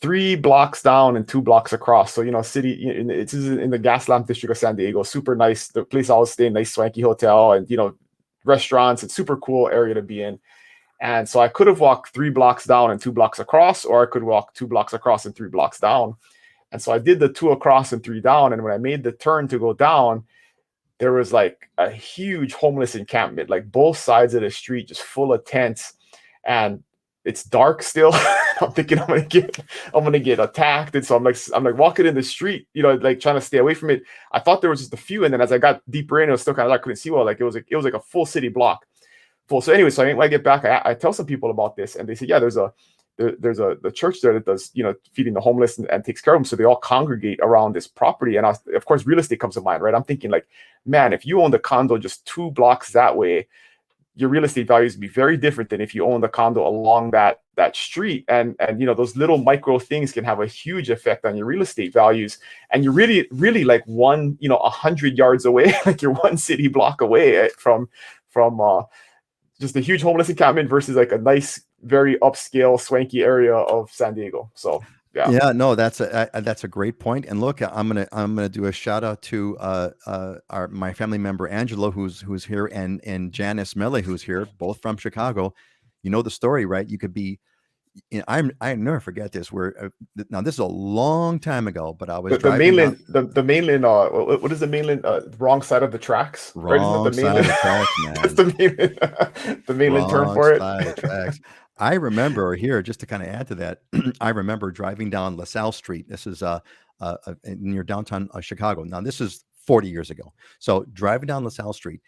3 blocks down and 2 blocks across. So city, it's in the Gaslamp district of San Diego. Super nice. The place I was staying, nice swanky hotel, and restaurants. It's super cool area to be in. And so I could have walked 3 blocks down and 2 blocks across, or I could walk 2 blocks across and 3 blocks down. And so I did the 2 across and 3 down. And when I made the turn to go down, there was like a huge homeless encampment, like both sides of the street, just full of tents. And it's dark still. I'm thinking I'm gonna get attacked. And so I'm like walking in the street, like trying to stay away from it. I thought there was just a few, and then as I got deeper in, it was still kind of dark. I couldn't see well. Like it was like a full city block full. So anyway, so when I get back, I tell some people about this, and they say, yeah, there's the church there that does feeding the homeless and takes care of them. So they all congregate around this property, and of course real estate comes to mind, right? I'm thinking like, man, if you owned a condo just 2 blocks that way, your real estate values would be very different than if you own the condo along that street. And those little micro things can have a huge effect on your real estate values. And you're really like 100 yards away, like you're 1 city block away from just a huge homeless encampment versus like a nice, very upscale, swanky area of San Diego. So yeah, no, that's a great point. And look, I'm gonna do a shout out to my family member Angelo, who's here, and Janice Mele, who's here, both from Chicago. You know the story, right? You could be I never forget this. Now this is a long time ago, but I was The driving down mainland, the mainland. What is the mainland? Wrong side of the tracks, right? Isn't it the wrong side of mainland? the tracks, That's man. the mainland. The mainland term Wrong for it. side of the tracks. I remember here, just to kind of add to that, I remember driving down LaSalle Street. This is near downtown Chicago. Now this is 40 years ago. So driving down LaSalle Street,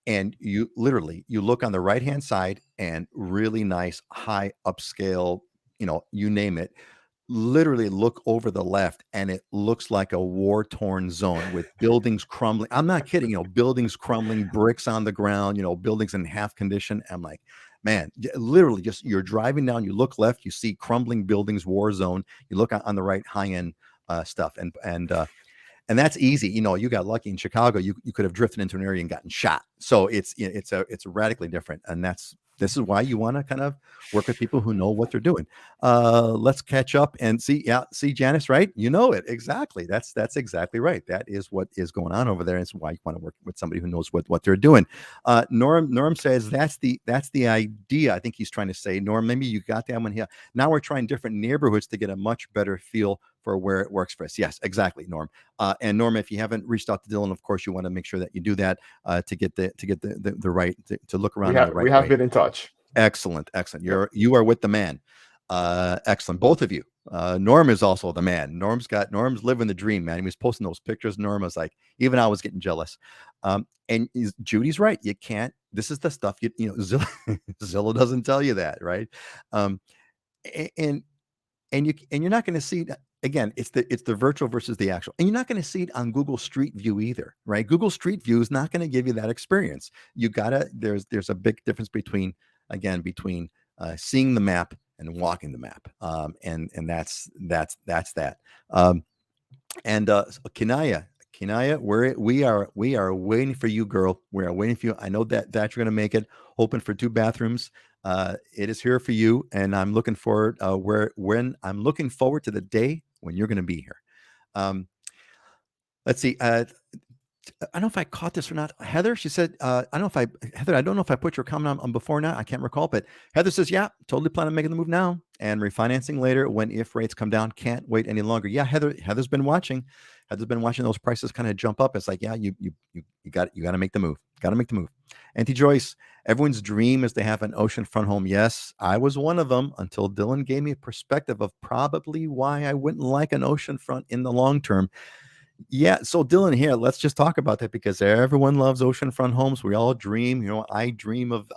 and you look on the right hand side, and really nice high upscale, you name it, literally look over the left, and it looks like a war torn zone with buildings crumbling. I'm not kidding, buildings crumbling, bricks on the ground, buildings in half condition. I'm like, man, literally, just you're driving down, you look left, you see crumbling buildings, war zone. You look on the right, high end stuff, and that's easy. You got lucky in Chicago. You could have drifted into an area and gotten shot. So it's radically different, and this is why you want to kind of work with people who know what they're doing. Let's catch up and see. Yeah, see, Janice, right? You know it exactly. That's exactly right. That is what is going on over there. It's why you want to work with somebody who knows what they're doing. Norm says that's the idea. I think he's trying to say, Norm, maybe you got that one here. Now we're trying different neighborhoods to get a much better feel for where it works for us. Yes, exactly, Norm. And Norm, if you haven't reached out to Dylan, of course you want to make sure that you do that to get the right to look around in the right We have way. been in touch. Excellent. You are with the man. Excellent, both of you. Norm is also the man. Norm's living the dream, man. He was posting those pictures. Norm was like, even I was getting jealous. And Judy's right. You can't. This is the stuff Zillow doesn't tell you that, right? And you're not going to see, again, it's the virtual versus the actual, and you're not going to see it on Google Street View either, right? Google Street View is not going to give you that experience. There's a big difference between seeing the map and walking the map, and that's that. Kinaya, we are waiting for you, girl. We are waiting for you. I know that you're going to make it. Hoping for 2 bathrooms. It is here for you, and I'm looking forward I'm looking forward to the day when you're going to be here. Let's see. I don't know if I caught this or not. Heather, she said, I don't know if I put your comment on before now. I can't recall, but Heather says, yeah, totally plan on making the move now and refinancing later if rates come down. Can't wait any longer. Yeah, Heather's been watching. Heather's been watching those prices kind of jump up. It's like, yeah, you got to make the move. Got to make the move. Auntie Joyce, everyone's dream is to have an oceanfront home. Yes, I was one of them until Dylan gave me a perspective of probably why I wouldn't like an oceanfront in the long term. Yeah, so Dylan, here, let's just talk about that because everyone loves oceanfront homes. We all dream, I dream of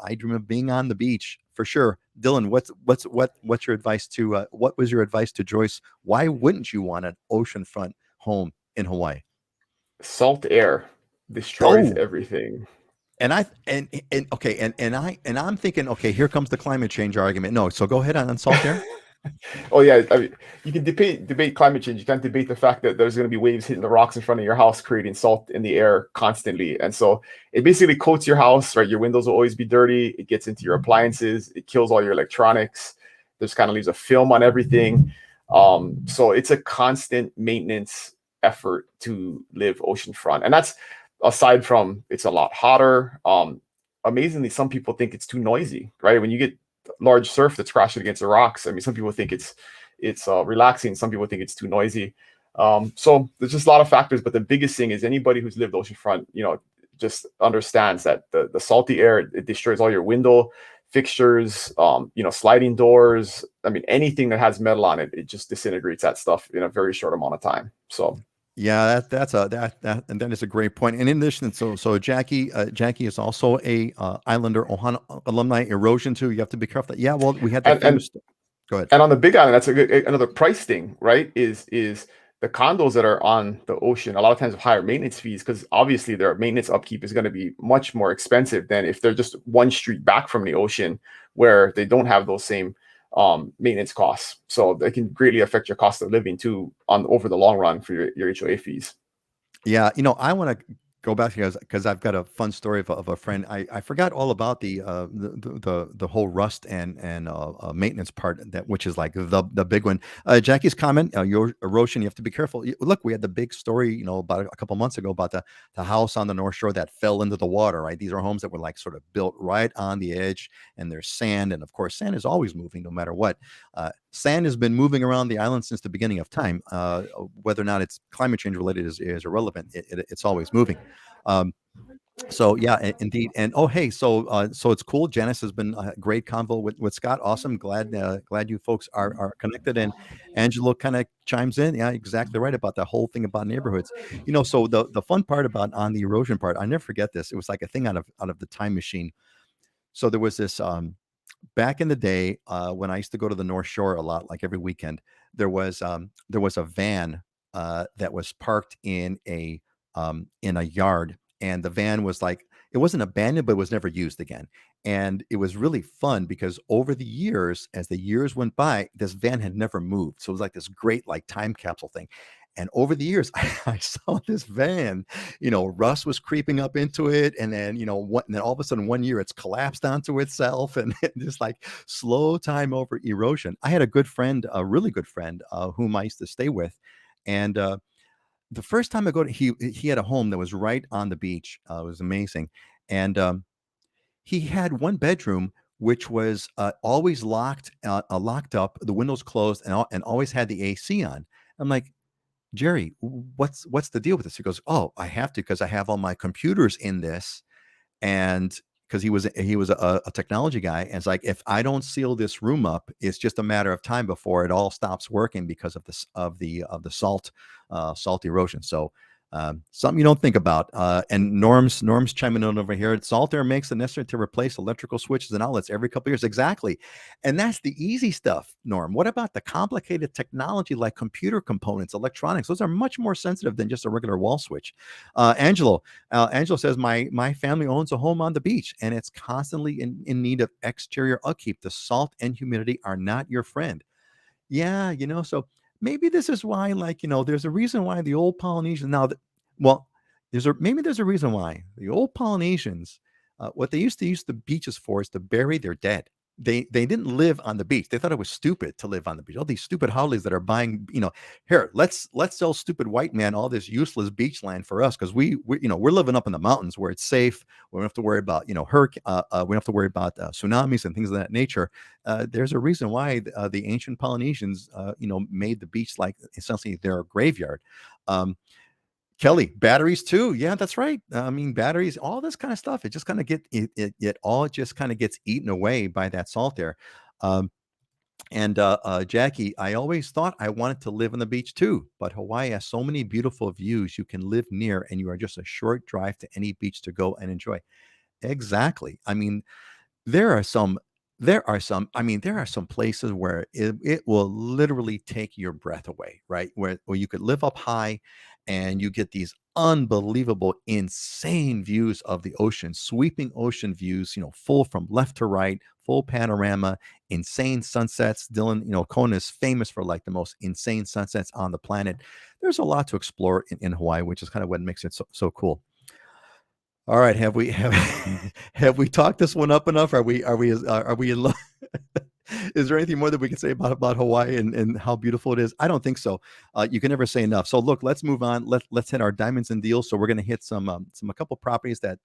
being on the beach for sure. Dylan, what's your advice to what was your advice to Joyce? Why wouldn't you want an oceanfront home in Hawaii? Salt air destroys Oh, everything. and I'm thinking, okay, here comes the climate change argument. No, so go ahead on salt air. Oh yeah, I mean, you can debate climate change. You can't debate the fact that there's going to be waves hitting the rocks in front of your house, creating salt in the air constantly. And so it basically coats your house, right? Your windows will always be dirty. It gets into your appliances. It kills all your electronics. This kind of leaves a film on everything. So it's a constant maintenance effort to live oceanfront, and that's aside from it's a lot hotter. Amazingly, some people think it's too noisy, right? When you get large surf that's crashing against the rocks. I mean, some people think it's relaxing. Some people think it's too noisy. So there's just a lot of factors, but the biggest thing is anybody who's lived oceanfront, just understands that the salty air, it destroys all your window fixtures, sliding doors. I mean, anything that has metal on it, it just disintegrates that stuff in a very short amount of time. So yeah, and that is a great point. And in addition, so Jackie is also a Islander Ohana alumni. Erosion too. You have to be careful. Yeah, well, we had that famous. Go ahead. And on the Big Island, that's another price thing, right? Is the condos that are on the ocean a lot of times have higher maintenance fees because obviously their maintenance upkeep is going to be much more expensive than if they're just one street back from the ocean where they don't have those same maintenance costs. So they can greatly affect your cost of living too over the long run for your HOA fees. Yeah, I want to go back because I've got a fun story of a friend. I forgot all about the whole rust and maintenance part, that which is like the big one. Jackie's comment, your erosion, you have to be careful. Look, we had the big story, about a couple months ago about the house on the North Shore that fell into the water. Right, these are homes that were like sort of built right on the edge, and there's sand, and of course, sand is always moving no matter what. Sand has been moving around the island since the beginning of time. Whether or not it's climate change related is irrelevant. It's always moving. Um, so yeah, indeed. And oh, hey, so it's cool. Janice has been a great convo with Scott. Awesome. Glad you folks are connected. And Angelo kind of chimes in. Yeah, exactly right about the whole thing about neighborhoods. So the fun part about on the erosion part, I never forget this. It was like a thing out of the time machine. So there was this back in the day, when I used to go to the North Shore a lot, like every weekend, there was a van that was parked in a yard, and the van was like, it wasn't abandoned, but it was never used again. And it was really fun because over the years, as the years went by, this van had never moved. So it was like this great like time capsule thing. And over the years, I saw this van, rust was creeping up into it. And then, and then all of a sudden 1 year it's collapsed onto itself and just like slow time over erosion. I had a good friend, a really good friend, whom I used to stay with. And the first time I go to, he had a home that was right on the beach. It was amazing. And he had one bedroom which was always locked up, the windows closed, and always had the AC on. I'm like, Jerry, what's the deal with this? He goes, oh, I have to because I have all my computers in this, and because he was a technology guy, and it's like if I don't seal this room up, it's just a matter of time before it all stops working because of this of the salt erosion. So something you don't think about. And Norm's chiming in over here. Salt air makes it necessary to replace electrical switches and outlets every couple of years. Exactly, and that's the easy stuff. Norm, what about the complicated technology like computer components, electronics? Those are much more sensitive than just a regular wall switch. Angelo says my family owns a home on the beach and it's constantly in need of exterior upkeep. The salt and humidity are not your friend. Yeah, so maybe this is why, like, there's a reason why the old Polynesians well, there's a reason why the old Polynesians, what they used to use the beaches for is to bury their dead. They didn't live on the beach. They thought it was stupid to live on the beach. All these stupid holidays that are buying, here, let's sell stupid white man all this useless beach land for us because we're living up in the mountains where it's safe. We don't have to worry about hurricane. We don't have to worry about tsunamis and things of that nature. There's a reason why the ancient Polynesians, made the beach like essentially their graveyard. Kelly, batteries too. Yeah, that's right. I mean, batteries, all this kind of stuff. It just kind of it all just kind of gets eaten away by that salt there. Um, and Jackie, I always thought I wanted to live on the beach too, but Hawaii has so many beautiful views you can live near, and you are just a short drive to any beach to go and enjoy. Exactly. I mean, there are some there are some places where it will literally take your breath away, right? Where you could live up high and you get these unbelievable, insane views of the ocean, sweeping ocean views, full from left to right, full panorama, insane sunsets. Dylan, Kona is famous for like the most insane sunsets on the planet. There's a lot to explore in Hawaii, which is kind of what makes it so cool. All right, have we talked this one up enough? Are we in love? Is there anything more that we can say about Hawaii and how beautiful it is? I don't think so. You can never say enough. So look, let's move on. Let's hit our diamonds and deals. So we're going to hit a couple properties that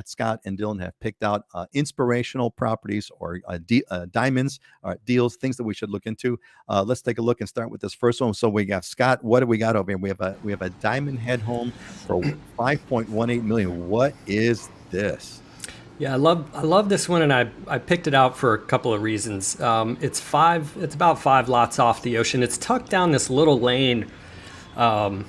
Scott and Dylan have picked out, inspirational properties or diamonds or deals, things that we should look into. Let's take a look and start with this first one. So we got Scott. What do we got over here? We have a diamond head home for 5.18 million. What is this? Yeah, I love this one, and I picked it out for a couple of reasons. It's about 5 lots off the ocean. It's tucked down this little lane, off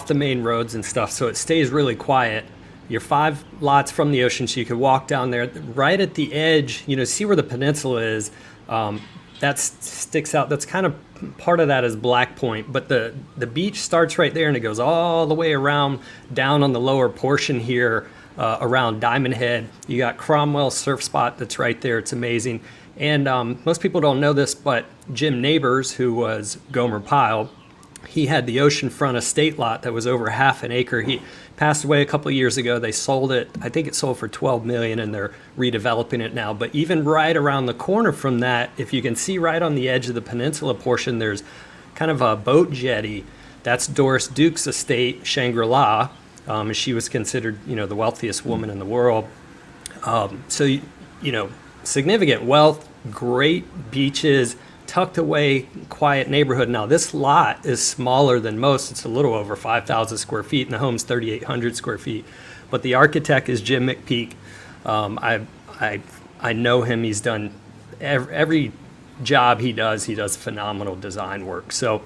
the main roads and stuff, so it stays really quiet. You're 5 lots from the ocean, so you could walk down there. Right at the edge, see where the peninsula is. That sticks out. That's kind of part of that is Black Point, but the beach starts right there, and it goes all the way around down on the lower portion here. Around Diamond Head. You got Cromwell Surf Spot that's right there. It's amazing. And most people don't know this, but Jim Neighbors, who was Gomer Pyle, he had the oceanfront estate lot that was over half an acre. He passed away a couple of years ago. They sold it. I think it sold for $12 million, and they're redeveloping it now. But even right around the corner from that, if you can see right on the edge of the peninsula portion, there's kind of a boat jetty. That's Doris Duke's estate, Shangri-La. She was considered, the wealthiest woman in the world. So, significant wealth, great beaches, tucked away, quiet neighborhood. Now, this lot is smaller than most. It's a little over 5,000 square feet, and the home's 3,800 square feet. But the architect is Jim McPeak. I know him. He's done every job he does phenomenal design work. So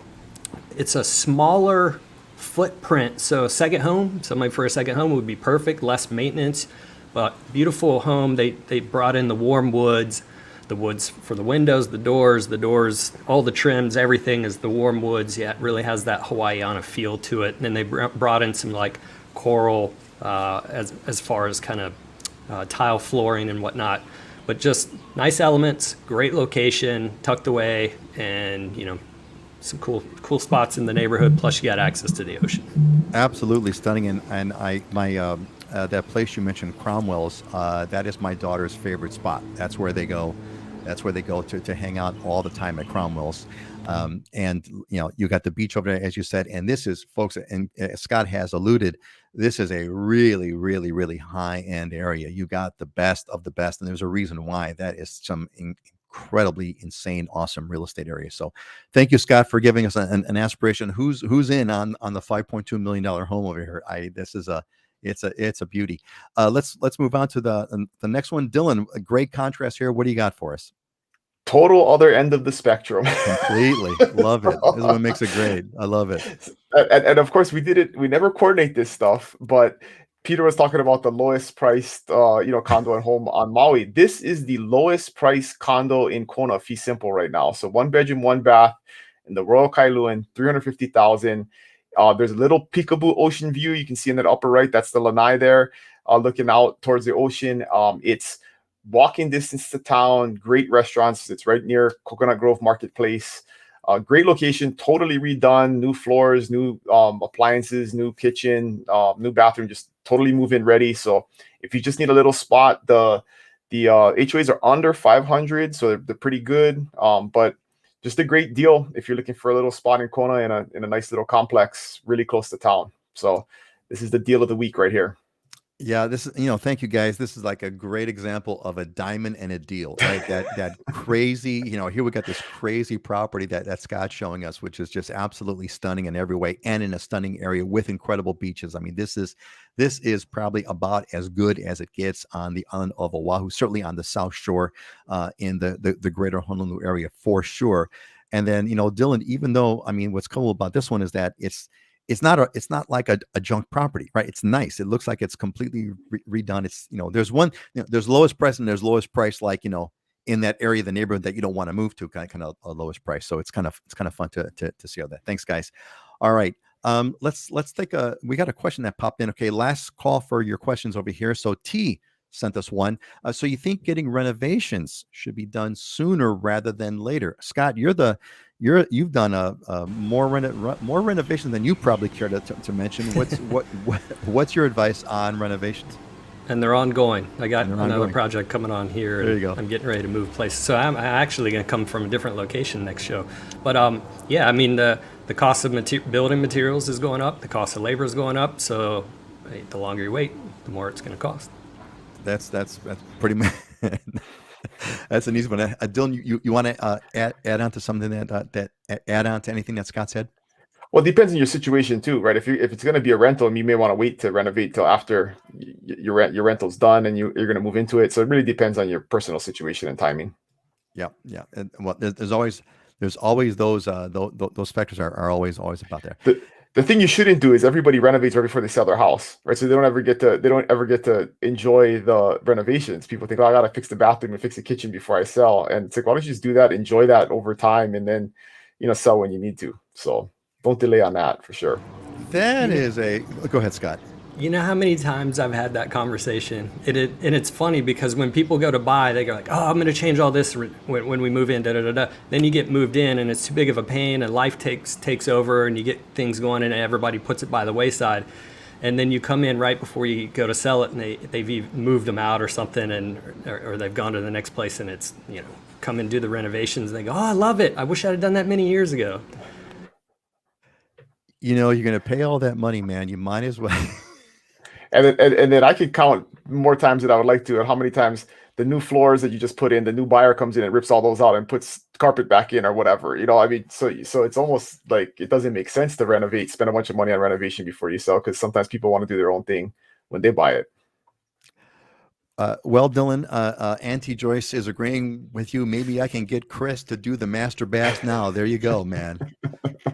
it's a smaller footprint. So somebody for a second home would be perfect, less maintenance, but beautiful home. They brought in the warm woods, the woods for the windows, the doors, all the trims, everything is the warm woods. Yeah, it really has that Hawaiiana feel to it. And then they brought in some like coral as far as kind of tile flooring and whatnot. But just nice elements, great location, tucked away, and some cool spots in the neighborhood. Plus, you got access to the ocean. Absolutely stunning. And that place you mentioned, Cromwell's, that is my daughter's favorite spot. That's where they go. That's where they go to hang out all the time at Cromwell's. And you got the beach over there, as you said. And this is, folks, and Scott has alluded, this is a really, really, really high-end area. You got the best of the best, and there's a reason why. That is some incredibly insane, awesome real estate area. So thank you, Scott, for giving us an aspiration. Who's in on the $5.2 million home over here? It's a beauty. Let's move on to the next one. Dylan, a great contrast here. What do you got for us? Total other end of the spectrum. Completely. Love it. This is what makes it great. I love it. And of course we never coordinate this stuff, but Peter was talking about the lowest priced condo and home on Maui. This is the lowest priced condo in Kona fee simple right now. So 1 bedroom, 1 bath in the Royal Kailuan, $350,000. There's a little peekaboo ocean view. You can see in that upper right, that's the lanai there, looking out towards the ocean. It's walking distance to town, great restaurants. It's right near Coconut Grove Marketplace. Great location, totally redone, new floors, new appliances, new kitchen, new bathroom, just totally move-in ready. So if you just need a little spot, the HOAs are under 500, so they're pretty good. But just a great deal if you're looking for a little spot in Kona in a nice little complex, really close to town. So this is the deal of the week right here. Yeah, this is, thank you guys. This is like a great example of a diamond and a deal, right? That crazy, here we got this crazy property that Scott's showing us, which is just absolutely stunning in every way and in a stunning area with incredible beaches. I mean, this is probably about as good as it gets on the island of Oahu, certainly on the South Shore, in the greater Honolulu area for sure. And then, Dylan, even though, what's cool about this one is that it's not like a junk property, right? It's nice. It looks like it's completely redone. It's, there's lowest price and there's lowest price, like, in that area of the neighborhood that you don't want to move to, kind of a lowest price. So it's kind of fun to see all that. Thanks, guys. All right. Let's take we got a question that popped in. Okay. Last call for your questions over here. So T sent us one. So you think getting renovations should be done sooner rather than later? Scott, you've done more renovations than you probably care to mention. What's your advice on renovations? And they're ongoing. I got another project coming on here. There you go. I'm getting ready to move places. So I'm actually going to come from a different location next show. But the cost of building materials is going up. The cost of labor is going up. So the longer you wait, the more it's going to cost. That's pretty much. That's an easy one. Dylan, you want to add on to something that add on to anything that Scott said? Well, it depends on your situation too, right? If it's going to be a rental, you may want to wait to renovate till after your rental's done and you're going to move into it. So it really depends on your personal situation and timing. Yeah. And well, there's always those factors are always about there. The thing you shouldn't do is everybody renovates right before they sell their house, right? So they don't ever get to enjoy the renovations. People think, oh, I got to fix the bathroom and fix the kitchen before I sell. And it's like, why don't you just do that, enjoy that over time, and then, sell when you need to. So don't delay on that for sure. Go ahead, Scott. You know how many times I've had that conversation? And it's funny because when people go to buy, they go like, oh, I'm going to change all this when we move in, da da da da. Then you get moved in and it's too big of a pain and life takes over and you get things going and everybody puts it by the wayside. And then you come in right before you go to sell it and they've moved them out or something or they've gone to the next place and it's, come and do the renovations and they go, oh, I love it. I wish I'd done that many years ago. You're going to pay all that money, man. You might as well. And then I could count more times than I would like to, and how many times the new floors that you just put in, the new buyer comes in and rips all those out and puts carpet back in or whatever. I mean, so it's almost like it doesn't make sense to renovate, spend a bunch of money on renovation before you sell, because sometimes people want to do their own thing when they buy it. Well, Dylan, Auntie Joyce is agreeing with you. Maybe I can get Chris to do the master bath now. There you go, man.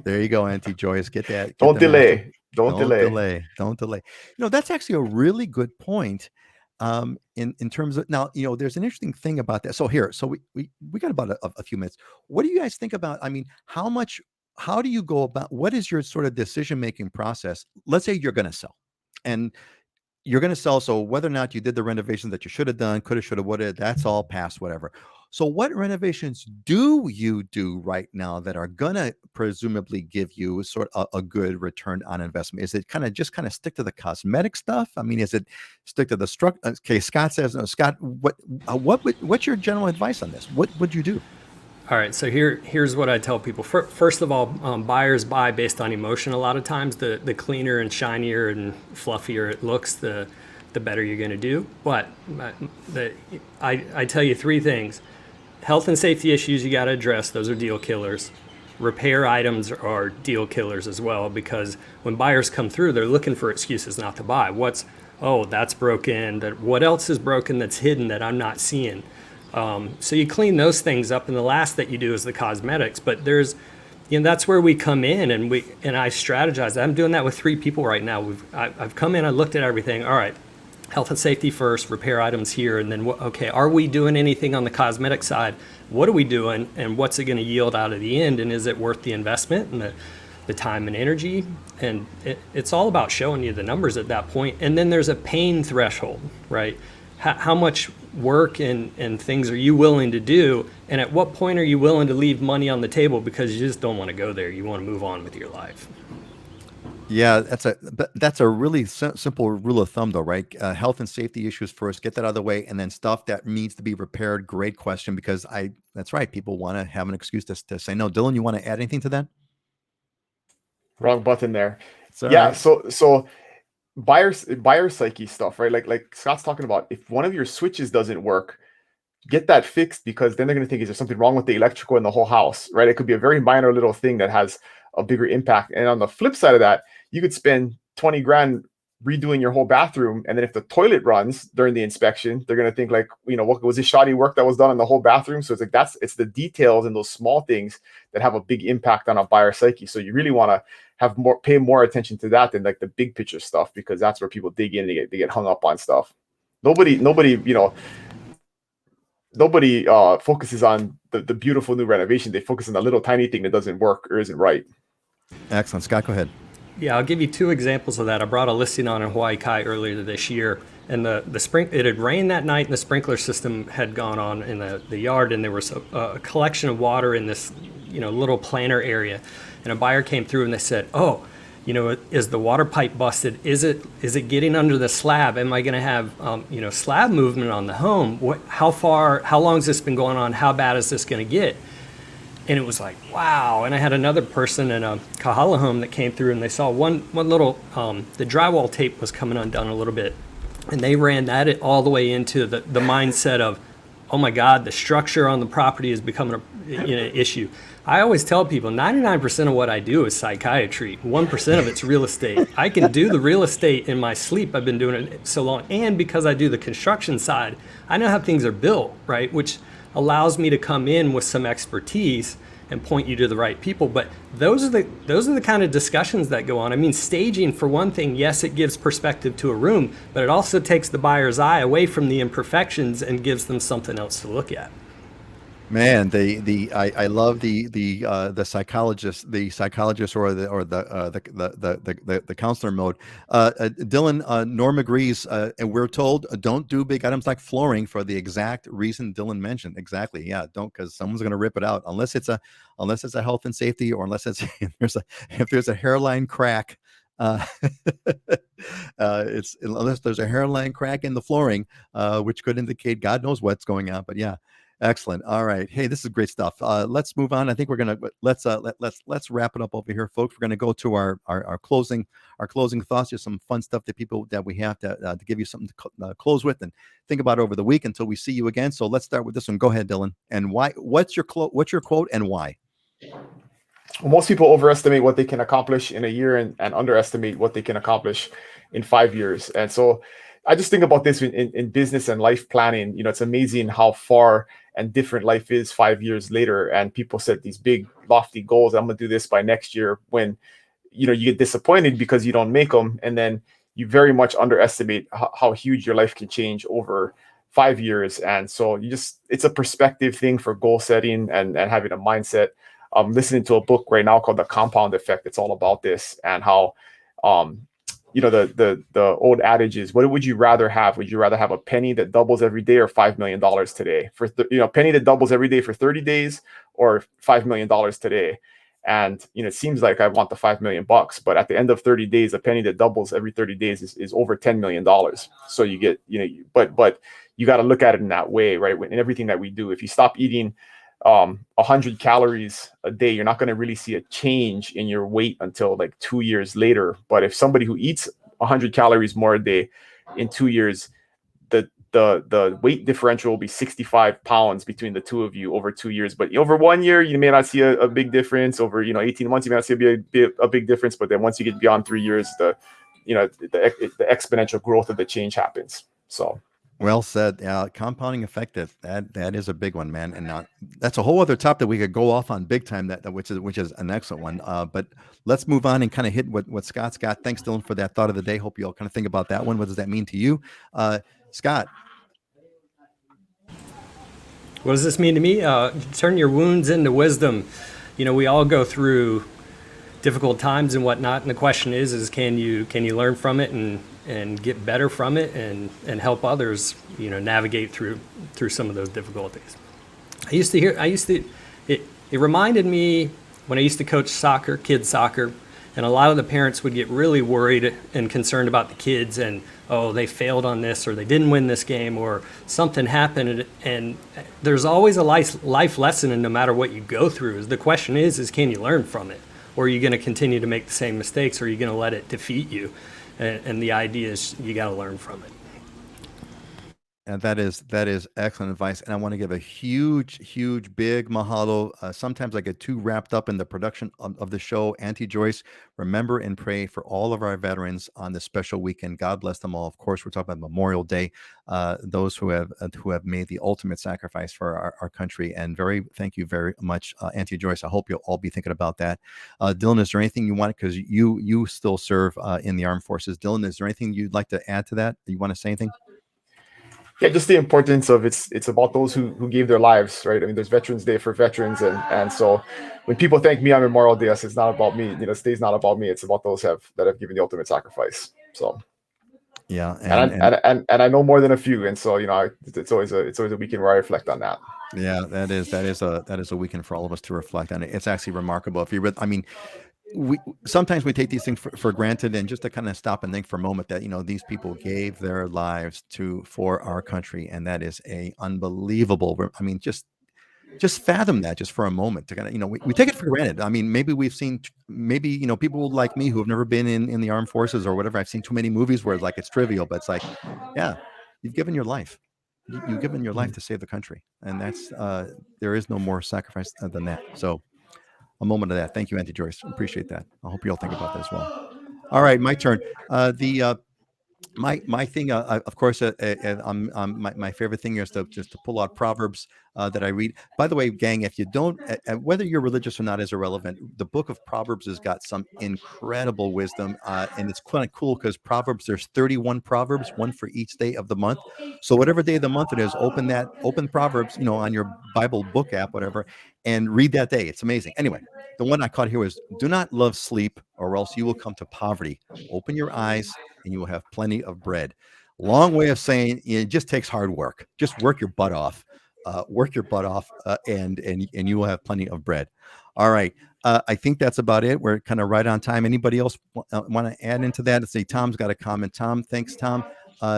There you go, Auntie Joyce. Get that. Don't delay. Don't delay. Don't delay. That's actually a really good point. In terms of now, there's an interesting thing about that. So we got about a few minutes. What do you guys think about? I mean, how do you go about? What is your sort of decision making process? Let's say you're going to sell, and you're going to sell. So whether or not you did the renovations that you should have done, could have, should have, would have, that's all past, whatever. So what renovations do you do right now that are going to presumably give you sort of a good return on investment? Is it kind of stick to the cosmetic stuff? I mean, is it stick to the structure? Okay, Scott says, no, Scott, what's your general advice on this? What would you do? All right, so here's what I tell people. First of all, buyers buy based on emotion a lot of times. The cleaner and shinier and fluffier it looks, the better you're going to do. But I tell you three things. Health and safety issues you got to address. Those are deal killers. Repair items are deal killers as well, because when buyers come through, they're looking for excuses not to buy. That's broken. What else is broken that's hidden that I'm not seeing? So you clean those things up, and the last that you do is the cosmetics. But there's, that's where we come in, and I strategize. I'm doing that with 3 people right now. I've come in, I looked at everything. All right, health and safety first, repair items here, and then are we doing anything on the cosmetic side? What are we doing, and what's it going to yield out of the end, and is it worth the investment and the time and energy? And it's all about showing you the numbers at that point. And then there's a pain threshold, right? How much work and things are you willing to do, and at what point are you willing to leave money on the table because you just don't want to go there, you want to move on with your life? Yeah, that's a really simple rule of thumb, though, right? Health and safety issues first, get that out of the way, and then stuff that needs to be repaired. Great question, because that's right. People want to have an excuse to say no. Dylan, you want to add anything to that? Wrong button there. Yeah. Right. So buyer psyche stuff, right? Like Scott's talking about, if one of your switches doesn't work, get that fixed, because then they're going to think, is there something wrong with the electrical in the whole house, right? It could be a very minor little thing that has a bigger impact. And on the flip side of that, you could spend 20 grand redoing your whole bathroom, and then if the toilet runs during the inspection, they're going to think like, what was this shoddy work that was done on the whole bathroom? So it's like it's the details and those small things that have a big impact on a buyer psyche. So you really want to pay more attention to that than like the big picture stuff, because that's where people dig in. They get hung up on stuff. Nobody focuses on the beautiful new renovation. They focus on the little tiny thing that doesn't work or isn't right. Excellent. Scott, go ahead. Yeah, I'll give you 2 examples of that. I brought a listing on in Hawaii Kai earlier this year, and it had rained that night, and the sprinkler system had gone on in the yard, and there was a collection of water in this little planter area, and a buyer came through and they said, oh, is the water pipe busted? Is it getting under the slab? Am I going to have slab movement on the home? How long has this been going on? How bad is this going to get? And it was like, wow. And I had another person in a Kahala home that came through, and they saw one little, the drywall tape was coming undone a little bit. And they ran that all the way into the mindset of, oh my God, the structure on the property is becoming an issue. I always tell people 99% of what I do is psychiatry. 1% of it's real estate. I can do the real estate in my sleep. I've been doing it so long. And because I do the construction side, I know how things are built, right? Which allows me to come in with some expertise and point you to the right people. But those are the kind of discussions that go on. I mean, staging, for one thing, yes, it gives perspective to a room, but it also takes the buyer's eye away from the imperfections and gives them something else to look at. Man, I love the psychologist or the counselor mode. Dylan, Norm agrees, and we're told don't do big items like flooring for the exact reason Dylan mentioned. Exactly, yeah, don't, because someone's going to rip it out unless it's a health and safety, or unless it's if there's a hairline crack. Uh, it's unless there's a hairline crack in the flooring, which could indicate God knows what's going on. But yeah, excellent. All right. Hey, this is great stuff. Let's move on. I think we're gonna let's wrap it up over here, folks. We're gonna go to our closing thoughts. Just some fun stuff that people that we have to give you something to close with and think about over the week until we see you again. So let's start with this one. Go ahead, Dylan. And why? What's your quote and why? Most people overestimate what they can accomplish in a year and underestimate what they can accomplish in 5 years. And so I just think about this in business and life planning. It's amazing how far and different life is 5 years later. And people set these big, lofty goals. I'm going to do this by next year, when, you get disappointed because you don't make them. And then you very much underestimate how huge your life can change over 5 years. And so it's a perspective thing for goal setting and having a mindset. I'm listening to a book right now called The Compound Effect. It's all about this, and how, the old adage is, what would you rather have? Would you rather have a penny that doubles every day, or $5 million today? Penny that doubles every day for 30 days, or $5 million today. And, it seems like I want the $5 million, but at the end of 30 days, a penny that doubles every 30 days is over $10 million. So you get, but you got to look at it in that way, right? In everything that we do, if you stop eating 100 calories a day, you're not going to really see a change in your weight until like 2 years later. But if somebody who eats 100 calories more a day, in 2 years, the weight differential will be 65 pounds between the two of you over 2 years. But over 1 year, you may not see a big difference. Over 18 months, you may not see a big difference. But then once you get beyond 3 years, the exponential growth of the change happens. So. Well said. Compounding effect, that is a big one, man, and that's a whole other topic that we could go off on big time. Which is an excellent one. But let's move on and kind of hit what Scott's got. Thanks, Dylan, for that thought of the day. Hope you all kind of think about that one. What does that mean to you, Scott? What does this mean to me? Turn your wounds into wisdom. We all go through difficult times and whatnot, and the question is can you learn from it and get better from it and help others, navigate through some of those difficulties. It reminded me when I used to coach soccer, kids soccer, and a lot of the parents would get really worried and concerned about the kids, and they failed on this, or they didn't win this game, or something happened. And there's always a life lesson, and no matter what you go through, the question is can you learn from it? Or are you going to continue to make the same mistakes, or are you going to let it defeat you? And the idea is you got to learn from it. And that is excellent advice. And I want to give a huge, big mahalo. Sometimes I get too wrapped up in the production of the show. Auntie Joyce, remember and pray for all of our veterans on this special weekend. God bless them all. Of course, we're talking about Memorial Day. Those who have made the ultimate sacrifice for our country. And thank you very much, Auntie Joyce. I hope you'll all be thinking about that. Dylan, is there anything you want? Because you still serve in the armed forces. Dylan, is there anything you'd like to add to that? You want to say anything? Yeah, just the importance of it's about those who gave their lives, right? I mean, there's Veterans Day for veterans, and so when people thank me on Memorial Day, it's not about me. This day's not about me. It's about those that have given the ultimate sacrifice. So yeah, and I know more than a few, and so it's always a weekend where I reflect on that. Yeah, that is a weekend for all of us to reflect on it. It's actually remarkable. Sometimes we take these things for granted, and just to kind of stop and think for a moment that these people gave their lives for our country, and that is a unbelievable. Just fathom that just for a moment. To kind of we take it for granted. Maybe we've seen people like me who have never been in the armed forces or whatever. I've seen too many movies where it's trivial, but it's like, yeah, you've given your life. You've given your life to save the country, and that's there is no more sacrifice than that. So. A moment of that. Thank you, Auntie Joyce. Appreciate that. I hope you all think about that as well. All right, my turn. My thing, of course, my favorite thing is just to pull out Proverbs that I read. By the way, gang, if you don't, whether you're religious or not is irrelevant. The book of Proverbs has got some incredible wisdom, and it's quite cool because Proverbs, there's 31 Proverbs, one for each day of the month. So whatever day of the month it is, open Proverbs, on your Bible book app, whatever, and read that day. It's amazing. Anyway, the one I caught here was, do not love sleep, or else you will come to poverty. Open your eyes, and you will have plenty of bread. Long way of saying it just takes hard work. Just work your butt off. And you will have plenty of bread. All right. I think that's about it. We're kind of right on time. Anybody else want to add into that? Let's say Tom's got a comment. Tom, thanks, Tom.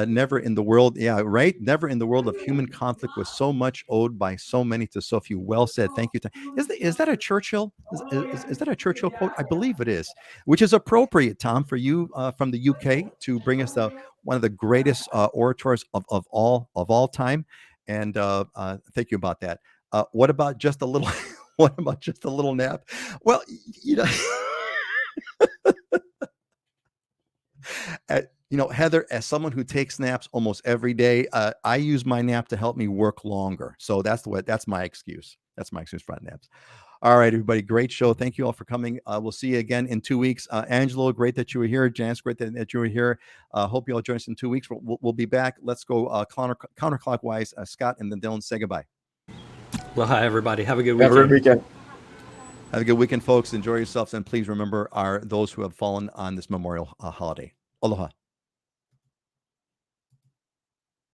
Never in the world, yeah, right. Never in the world of human conflict was so much owed by so many to so few. Well said. Thank you, Tom. Is that a Churchill? Is that a Churchill quote? I believe it is, which is appropriate, Tom, for you from the UK to bring us one of the greatest orators of all time. And thank you about that. What about just a little? What about just a little nap? Well, Heather, as someone who takes naps almost every day, I use my nap to help me work longer. So that's my excuse. That's my excuse for naps. All right, everybody, great show. Thank you all for coming. We'll see you again in 2 weeks. Angelo, great that you were here. Janice, great that you were here. Hope you all join us in 2 weeks. We'll be back. Let's go counterclockwise. Scott and then Dylan, say goodbye. Aloha, everybody. Have a good weekend. Have a good weekend. Have a good weekend, folks. Enjoy yourselves. And please remember those who have fallen on this Memorial holiday. Aloha.